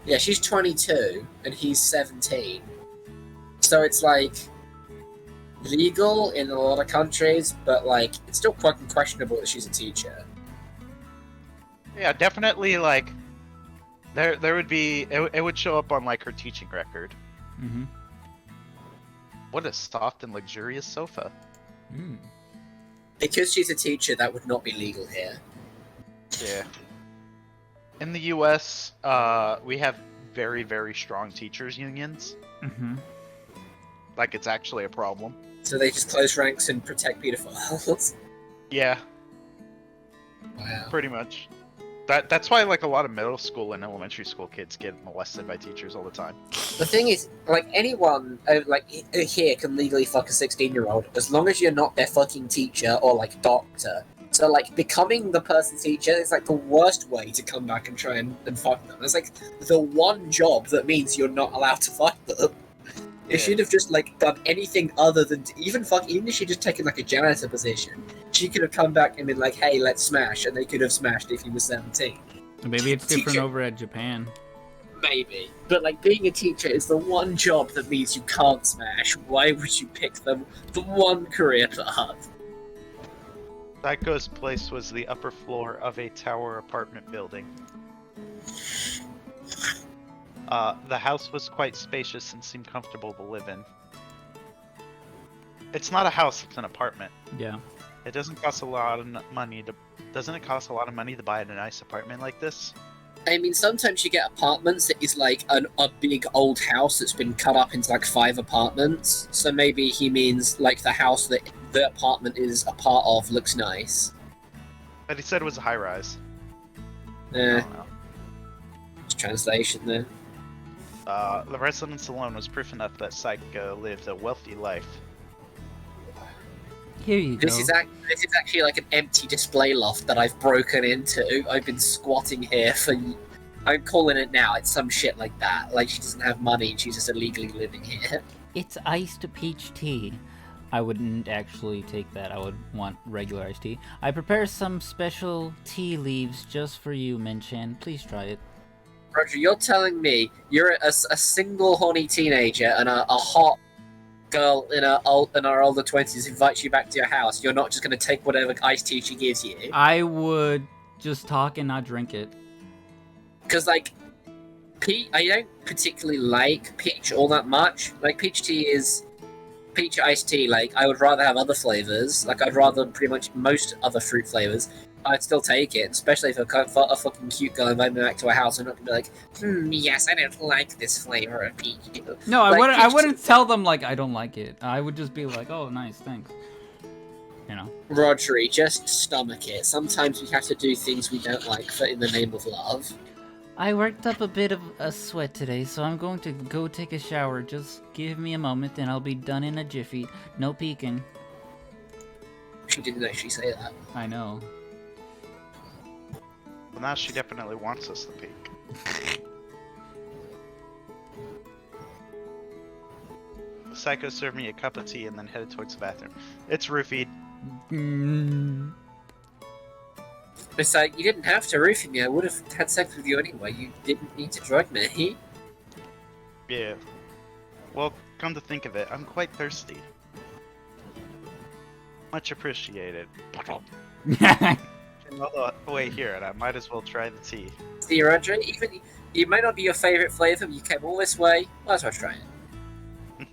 Yeah, she's 22 and he's 17. So it's like legal in a lot of countries, but like it's still quite questionable that she's a teacher. yeah, definitely, like, there would be, it would show up on, like, her teaching record. Mm-hmm. What a soft and luxurious sofa. Mm. Because she's a teacher, that would not be legal here. Yeah. In the US, we have very, very strong teachers unions. Mm-hmm. Like, it's actually a problem. So they just close ranks and protect pedophiles. Yeah, Wow. pretty much. That's why, like, a lot of middle school and elementary school kids get molested by teachers all the time. The thing is, like, anyone, here can legally fuck a 16-year-old as long as you're not their fucking teacher or, like, doctor. So, like, becoming the person's teacher is, like, the worst way to come back and try and fuck them. It's, like, the one job that means you're not allowed to fuck them. If she'd have just, like, done anything other than even if she'd just taken, like, a janitor position, she could have come back and been like, hey, let's smash, and they could have smashed if he was 17. Maybe it's different Teacher. over at Japan. Maybe. But, like, being a teacher is the one job that means you can't smash. Why would you pick the one career path? Psycho's place was the upper floor of a tower apartment building. The house was quite spacious and seemed comfortable to live in. It's not a house, it's an apartment. Yeah. It doesn't cost a lot of money to... Doesn't it cost a lot of money to buy a nice apartment like this? I mean, sometimes you get apartments that is like a big old house that's been cut up into like 5 apartments. So maybe he means like the house that the apartment is a part of looks nice. But he said it was a high-rise. I Eh, don't know. it's translation there. The residence alone was proof enough that Psycho lived a wealthy life. Here you go. This is actually like an empty display loft that I've broken into. I've been squatting here for... I'm calling it now. It's some shit like that. Like she doesn't have money and she's just illegally living here. It's iced peach tea. I wouldn't actually take that. I would want regular iced tea. I prepare some special tea leaves just for you, Menchan. Please try it. Roger, you're telling me you're a single horny teenager and a hot girl in her older 20s invites you back to your house. You're not just going to take whatever iced tea she gives you. I would just talk and not drink it. Because, like, I don't particularly like peach all that much. Like, peach tea is... Peach iced tea, like, I would rather have other flavors. Like, I'd rather pretty much most other fruit flavors. I'd still take it, especially if a fucking cute girl invited me back to her house. I'm not gonna be like, yes, I don't like this flavor of peach. No, Like, I wouldn't tell them, like, I don't like it. I would just be like, oh, nice, thanks. You know? Rodri, just stomach it. Sometimes we have to do things we don't like in the name of love. I worked up a bit of a sweat today, so I'm going to go take a shower. Just give me a moment and I'll be done in a jiffy. No peeking. She didn't actually say that. I know. Well, now she definitely wants us to peek. Psycho served me a cup of tea and then headed towards the bathroom. It's roofied. It's like, you didn't have to roofie me. I would have had sex with you anyway. You didn't need to drug me. Yeah. Well, come to think of it, I'm quite thirsty. Much appreciated. All the way here, and I might as well try the tea. See, Roger, even it might not be your favorite flavor, but you came all this way. Might as well try it.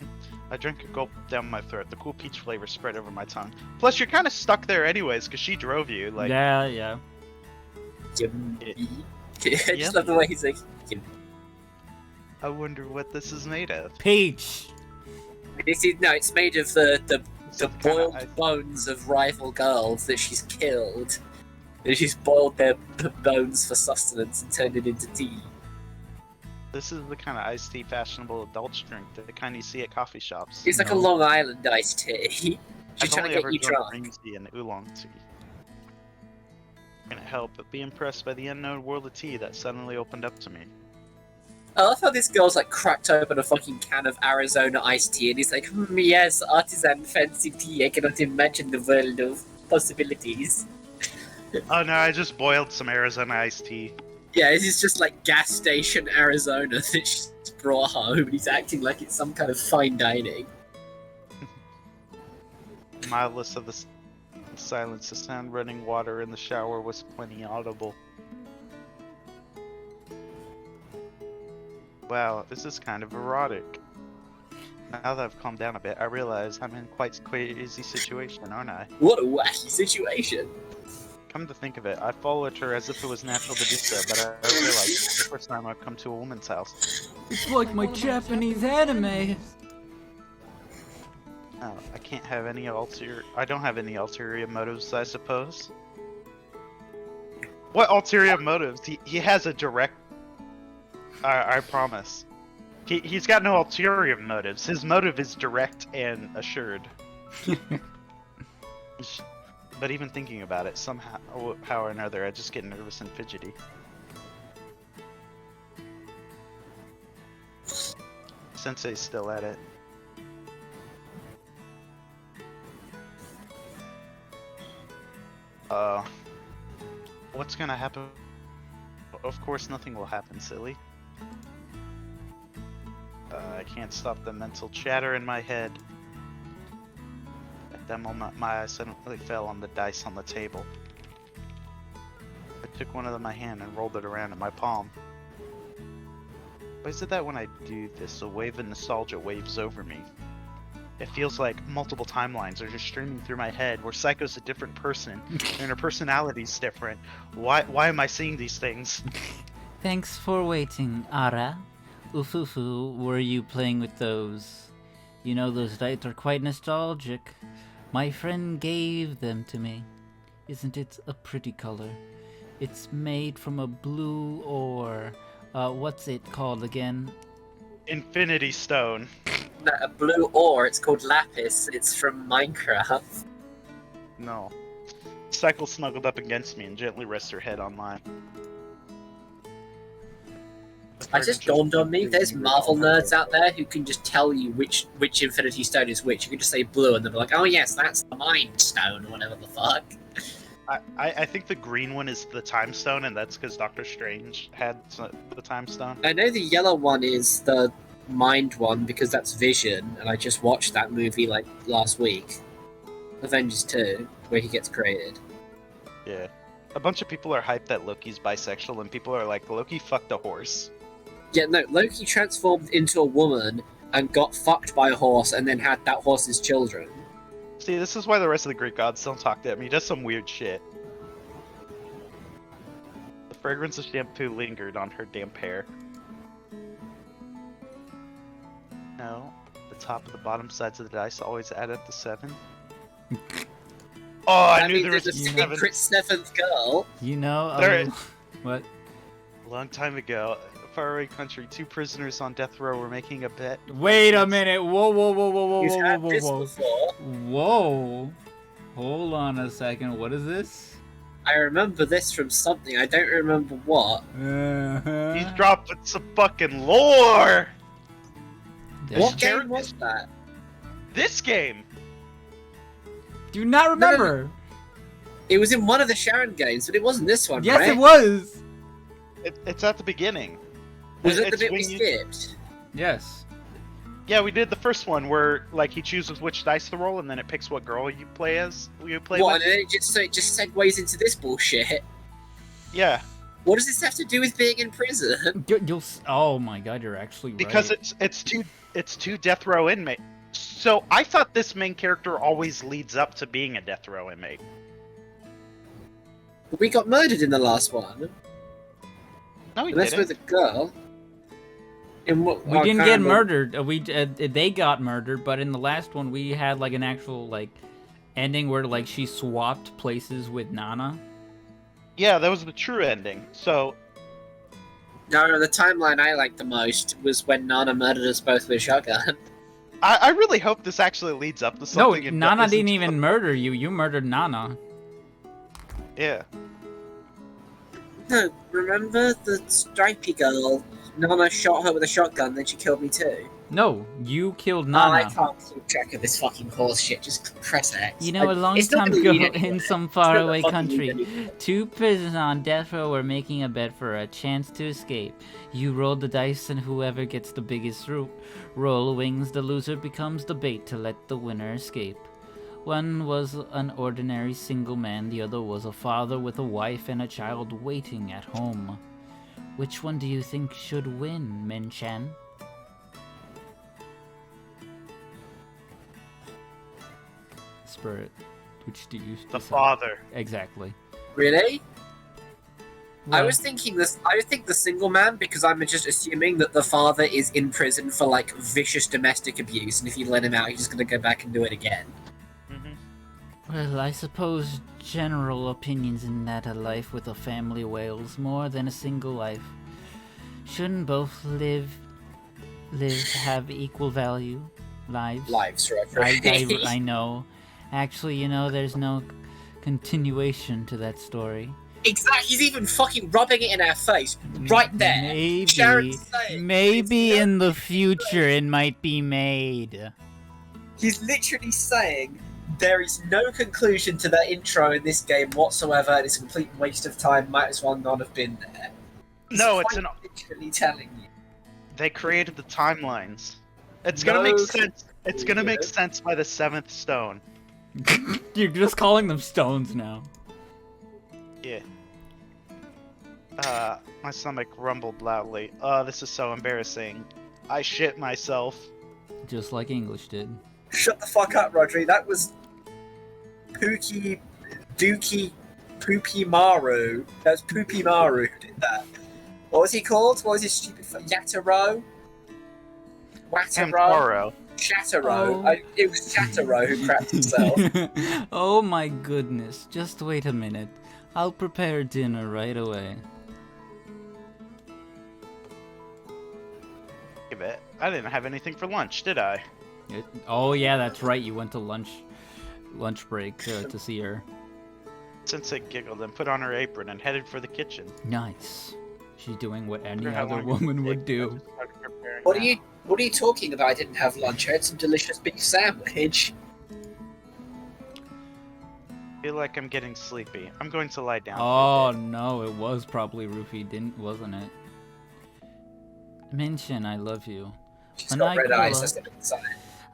I drank a gulp down my throat. The cool peach flavor spread over my tongue. Plus, you're kind of stuck there anyways, because she drove you. Like, yeah. I just love the way he's like, I wonder what this is made of. Peach! it's made of the boiled kinda bones of rival girls that she's killed. And she's boiled their bones for sustenance and turned it into tea. This is the kind of iced tea fashionable adults drink, the kind you see at coffee shops. It's like a Long Island iced tea. She's I've trying only to ever get you drunk drunk. green tea and oolong tea. Can't help but be impressed by the unknown world of tea that suddenly opened up to me. I love how this girl's like cracked open a fucking can of Arizona iced tea and he's like, yes, artisan fancy tea, I cannot imagine the world of possibilities. Oh no, I just boiled some Arizona iced tea. Yeah, this is just like gas station Arizona that she's brought home and he's acting like it's some kind of fine dining. Mildless of the silence, the sound running water in the shower was plenty audible. Wow, this is kind of erotic. Now that I've calmed down a bit, I realize I'm in quite a crazy situation, aren't I? What a wacky situation. Come to think of it, I followed her as if it was natural to do so, but I realized it's the first time I've come to a woman's house. It's like my Japanese anime. Oh, I can't have any I don't have any ulterior motives, I suppose. What ulterior motives? He has a direct... I promise. He's got no ulterior motives. His motive is direct and assured. But even thinking about it, somehow or another, I just get nervous and fidgety. Sensei's still at it. What's gonna happen? Of course nothing will happen, silly. I can't stop the mental chatter in my head. At that moment, my eyes suddenly fell on the dice on the table. I took one out of my hand and rolled it around in my palm. Why is it that when I do this, a wave of nostalgia waves over me? It feels like multiple timelines are just streaming through my head, where Psycho's a different person, and her personality's different. Why am I seeing these things? Thanks for waiting, Ara. Ufufu, were you playing with those? You know, those dice are quite nostalgic. My friend gave them to me. Isn't it a pretty color? It's made from a blue ore. What's it called again? Infinity Stone. Not a blue ore, it's called lapis. It's from Minecraft. No. Cycle snuggled up against me and gently rests her head on mine. I just dawned on me, there's Marvel nerds out there who can just tell you which Infinity Stone is which. You can just say blue and they'll be like, oh yes, that's the Mind Stone, or whatever the fuck. I think the green one is the Time Stone, and that's because Doctor Strange had the Time Stone. I know the yellow one is the Mind one because that's Vision, and I just watched that movie like last week. Avengers 2, where he gets created. Yeah. A bunch of people are hyped that Loki's bisexual, and people are like, Loki fucked a horse. Yeah, no, Loki transformed into a woman and got fucked by a horse and then had that horse's children. See, this is why the rest of the Greek gods don't talk to him. He does some weird shit. The fragrance of shampoo lingered on her damp hair. No, the top and the bottom sides of the dice always add up to 7. Oh, I knew there was a secret 7th girl. You know, There what? A long time ago, faraway country, two prisoners on death row were making a bet. Wait a minute. Whoa, whoa, whoa, whoa, whoa, You've whoa, had whoa, this whoa, before. whoa. Hold on a second. What is this? I remember this from something. I don't remember what. He's dropping some fucking lore! What game was that? This game! Do not remember. It was in one of the Sharon games, but it wasn't this one, Yes, right? it was. It's at the beginning. Was it the It's bit we when you- skipped? Yes. Yeah, we did the first one where like he chooses which dice to roll, and then it picks what girl you play as. You play What? with. And then it just segues into this bullshit. Yeah, What does this have to do with being in prison? Oh my god, you're actually right. because it's two death row inmate. So I thought this main character always leads up to being a death row inmate. We got murdered in the last one. No, he And that's didn't. with a girl. In what, We I didn't can't get remember. murdered. They got murdered, but in the last one we had like an actual like ending where like she swapped places with Nana. Yeah, that was the true ending. So No, the timeline I liked the most was when Nana murdered us both with a shotgun. I really hope this actually leads up to No, something. and Nana isn't didn't just even murder you. You murdered Nana. Yeah. No, remember the stripey girl? Nana shot her with a shotgun, then she killed me too. No, you killed Oh, I Nana. can't keep track of this fucking horse shit. Just press X. You know, a long It's not time gonna ago lead anywhere. in some It's not gonna faraway fucking lead country, anywhere. two prisoners on death row were making a bet for a chance to escape. You roll the dice, and whoever gets the biggest roll wins. The loser becomes the bait to let the winner escape. One was an ordinary single man, the other was a father with a wife and a child waiting at home. Which one do you think should win, Min-chan? Spirit. Which do you The decide? father. Exactly. Really? I Well, was thinking this. I think the single man because I'm just assuming that the father is in prison for like vicious domestic abuse, and if you let him out, he's just gonna go back and do it again. Well, I suppose general opinions in that a life with a family wails more than a single life. Shouldn't both have equal value? Lives? Lives, right? I know. Actually, you know, there's no continuation to that story. Exactly. He's even fucking rubbing it in our face right there. Maybe, Sharon's saying maybe it's in no- the future it might be made. He's literally saying there is no conclusion to that intro in this game whatsoever, and it's a complete waste of time. Might as well not have been there. He's No, it's quite an. literally telling you. They created the timelines. It's gonna make sense. It's gonna make sense by the seventh stone. You're just calling them stones now. Yeah. My stomach rumbled loudly. This is so embarrassing. I shit myself. Just like English did. Shut the fuck up, Rodri. That was Pookie, Dookie, Poopy Maru. That was Poopy Maru who did that. What was he called? What was his stupid Yataro? Wataro? Camtoro. Shataro. Oh. It was Shataro who crapped himself. Oh my goodness. Just wait a minute. I'll prepare dinner right away. Give it. I didn't have anything for lunch, did I? Oh yeah, that's right. You went to lunch break to see her. Sensei giggled and put on her apron and headed for the kitchen. Nice. She's doing what any Wonder how other long it would take. do. Started preparing What are now. you talking about? I didn't have lunch. I had some delicious beef sandwich. Feel like I'm getting sleepy. I'm going to lie down. Oh for a bit. no, it was probably Rufy, wasn't it? Minchin, I love you. She's When got I red grow eyes. up- That's the big sign.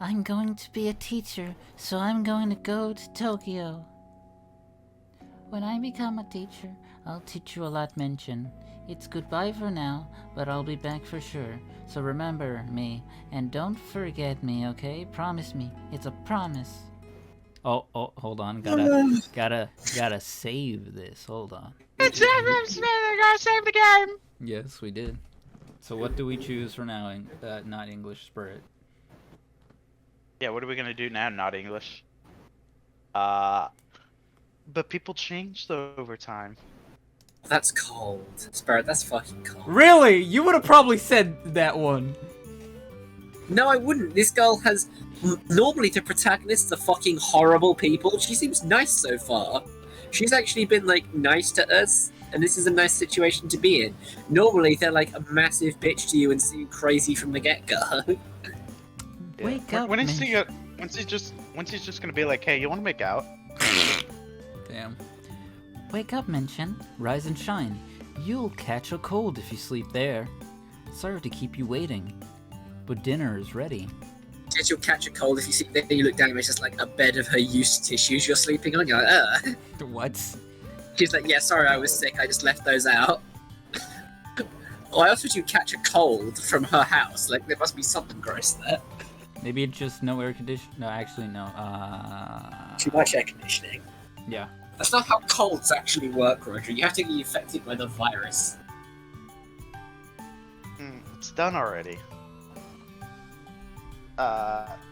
I'm going to be a teacher, so I'm going to go to Tokyo. When I become a teacher, I'll teach you a lot, Mention. It's goodbye for now, but I'll be back for sure. So remember me, and don't forget me, okay? Promise me. It's a promise. Oh, hold on. Gotta save this. Hold on. It's gotta save the game. Yes, we did. So what do we choose for now? Not English Spirit. Yeah, what are we gonna do now? Not English. But people change though over time. That's cold. Spirit, that's fucking cold. Really? You would have probably said that one. No, I wouldn't. This girl has... Normally, the protagonists are fucking horrible people. She seems nice so far. She's actually been, like, nice to us, and this is a nice situation to be in. Normally, they're, like, a massive bitch to you and seem crazy from the get-go. Wake up, When is Mitch. he? Once he's just gonna be like, hey, you want to make out? Damn. Wake up, Mention. Rise and shine. You'll catch a cold if you sleep there. Sorry to keep you waiting, but dinner is ready. Guess you'll catch a cold if you see there. You look down and it's just like a bed of her used tissues you're sleeping on. You're like, ugh. What? She's like, yeah, sorry, I was sick. I just left those out. Why else would you catch a cold from her house? Like, there must be something gross there. Maybe it's just no air conditioning. No, actually, no. Too much air conditioning. Yeah. That's not how colds actually work, Roger. You have to be affected by the virus. It's done already.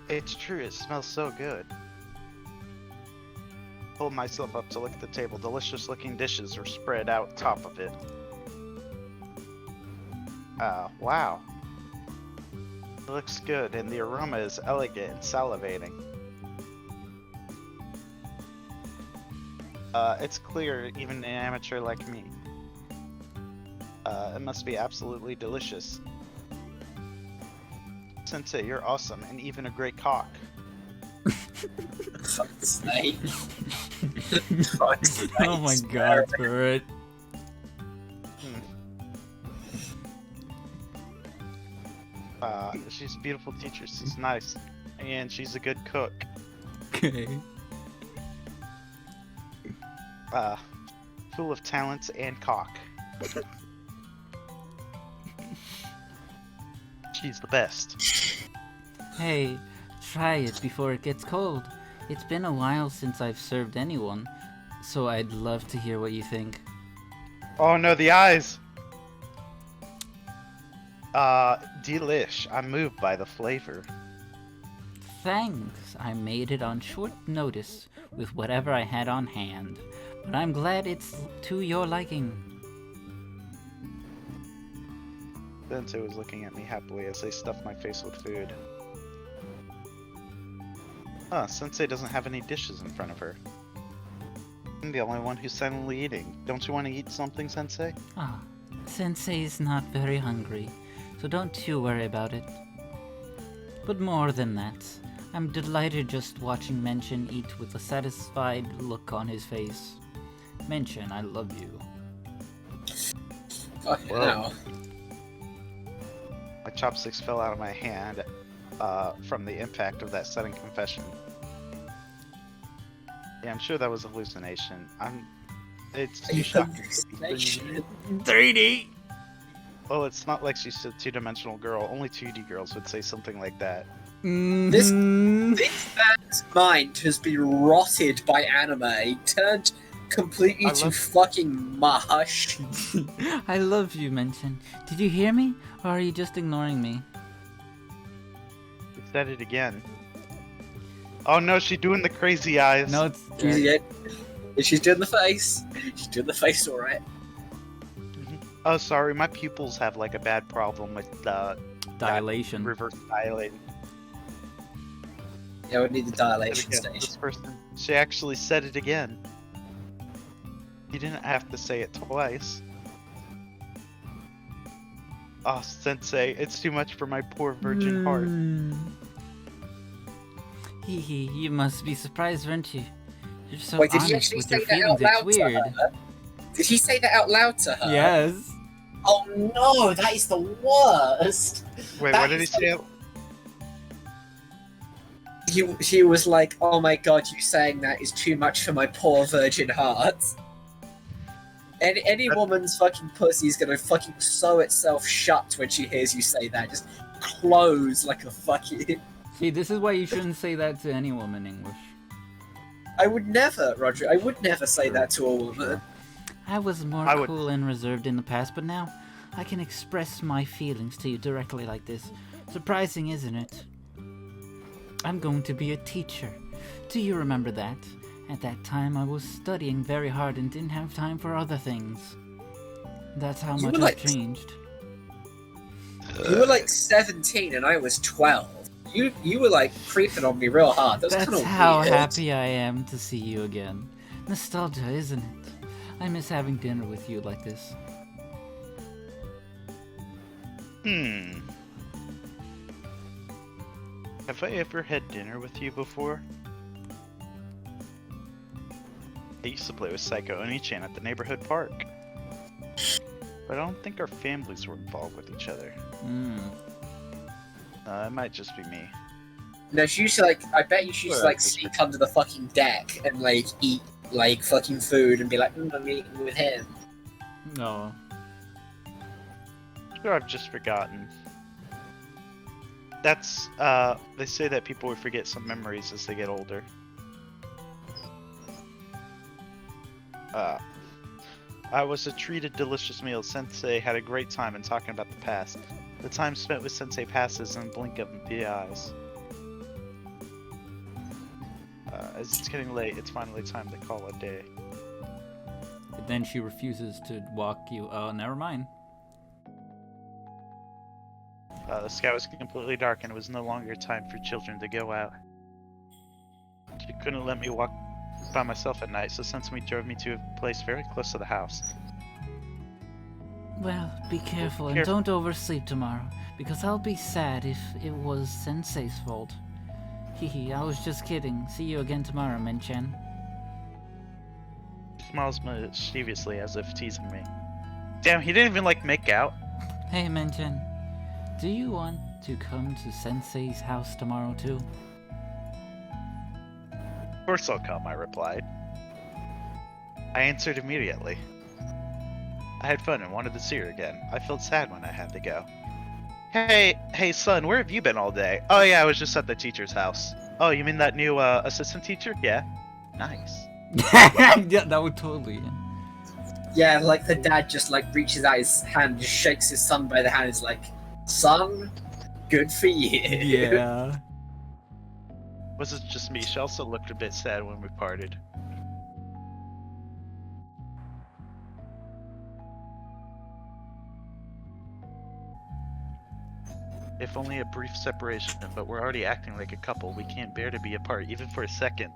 It's true, it smells so good. Pulled myself up to look at the table. Delicious looking dishes were spread out top of it. Wow. It looks good, and the aroma is elegant and salivating. It's clear, even an amateur like me. It must be absolutely delicious. Sensei, you're awesome, and even a great cock. Fuck's sake. Fuck's sake. Oh my god, Spirit. She's a beautiful teacher, she's nice, and she's a good cook. Okay. Full of talents and cock. She's the best. Hey, try it before it gets cold. It's been a while since I've served anyone, so I'd love to hear what you think. Oh no, the eyes! Delish. I'm moved by the flavor. Thanks. I made it on short notice with whatever I had on hand, but I'm glad it's to your liking. Sensei was looking at me happily as they stuffed my face with food. Sensei doesn't have any dishes in front of her. I'm the only one who's silently eating. Don't you want to eat something, Sensei? Ah, Sensei's not very hungry, so don't you worry about it. But more than that, I'm delighted just watching Mention eat with a satisfied look on his face. Mention, I love you. Fucking Whoa. hell. My chopsticks fell out of my hand from the impact of that sudden confession. Yeah, I'm sure that was a hallucination. It's too shocking. 3D! Well, it's not like she's a two-dimensional girl. Only 2D girls would say something like that. This man's mind has been rotted by anime, turned completely to fucking mush. I love you, Mention. Did you hear me, or are you just ignoring me? You said it again. Oh no, she's doing the crazy eyes. No, it's... She's doing the face. She's doing the face alright. Oh, sorry, my pupils have like a bad problem with dilation. reverse dilating. Yeah, we need the dilation Again, stage. this person, she actually said it again. You didn't have to say it twice. Oh, Sensei, it's too much for my poor virgin heart. Hee hee, you must be surprised, weren't you? You're so Wait, did he honest actually with say your that feelings, out it's loud to weird. her? Did he say that out loud to her? Yes. Oh no, that is the worst. Wait, That what did he is say? He was like, oh my god, you saying that is too much for my poor virgin heart. Any woman's fucking pussy is gonna fucking sew itself shut when she hears you say that. Just close like a fucking... See, this is why you shouldn't say that to any woman in English. I would never, Roger, I would never say that to a woman. I was more I would- cool and reserved in the past, but now I can express my feelings to you directly like this. Surprising, isn't it? I'm going to be a teacher. Do you remember that? At that time I was studying very hard and didn't have time for other things. That's how You much were I've like- changed. You were like 17 and I was 12. You were like creeping on me real hard. That's kind That's of how weird. happy I am to see you again. Nostalgia, isn't it? I miss having dinner with you like this. Have I ever had dinner with you before? I used to play with Psycho Oni-chan at the neighborhood park. But I don't think our families were involved with each other. It might just be me. No, she used to like. I bet you she used to Well, like sneak under the fucking deck and like eat like fucking food and be like, I'm eating with him. No. Sure, I've just forgotten. That's, they say that people would forget some memories as they get older. I was treated delicious meal. Sensei had a great time in talking about the past. The time spent with Sensei passes in a blink of the eyes. As it's getting late, it's finally time to call a day. But then she refuses to walk you. Oh, never mind. The sky was completely dark and it was no longer time for children to go out. She couldn't let me walk by myself at night, so Sensei drove me to a place very close to the house. Well, be careful and careful. don't oversleep tomorrow, because I'll be sad if it was Sensei's fault. Hehe, I was just kidding. See you again tomorrow, Min-chan. She smiles mischievously as if teasing me. Damn, he didn't even like make out. Hey, Min-chan. Do you want to come to Sensei's house tomorrow, too? Of course I'll come, I replied. I answered immediately. I had fun and wanted to see her again. I felt sad when I had to go. Hey son, where have you been all day? Oh yeah, I was just at the teacher's house. Oh, you mean that new assistant teacher? Yeah. Nice. Yeah, that would totally. Yeah, like the dad just like reaches out his hand, just shakes his son by the hand. It's like, son, good for you. Yeah. Was it just me? She also looked a bit sad when we parted. If only a brief separation, but we're already acting like a couple. We can't bear to be apart, even for a second.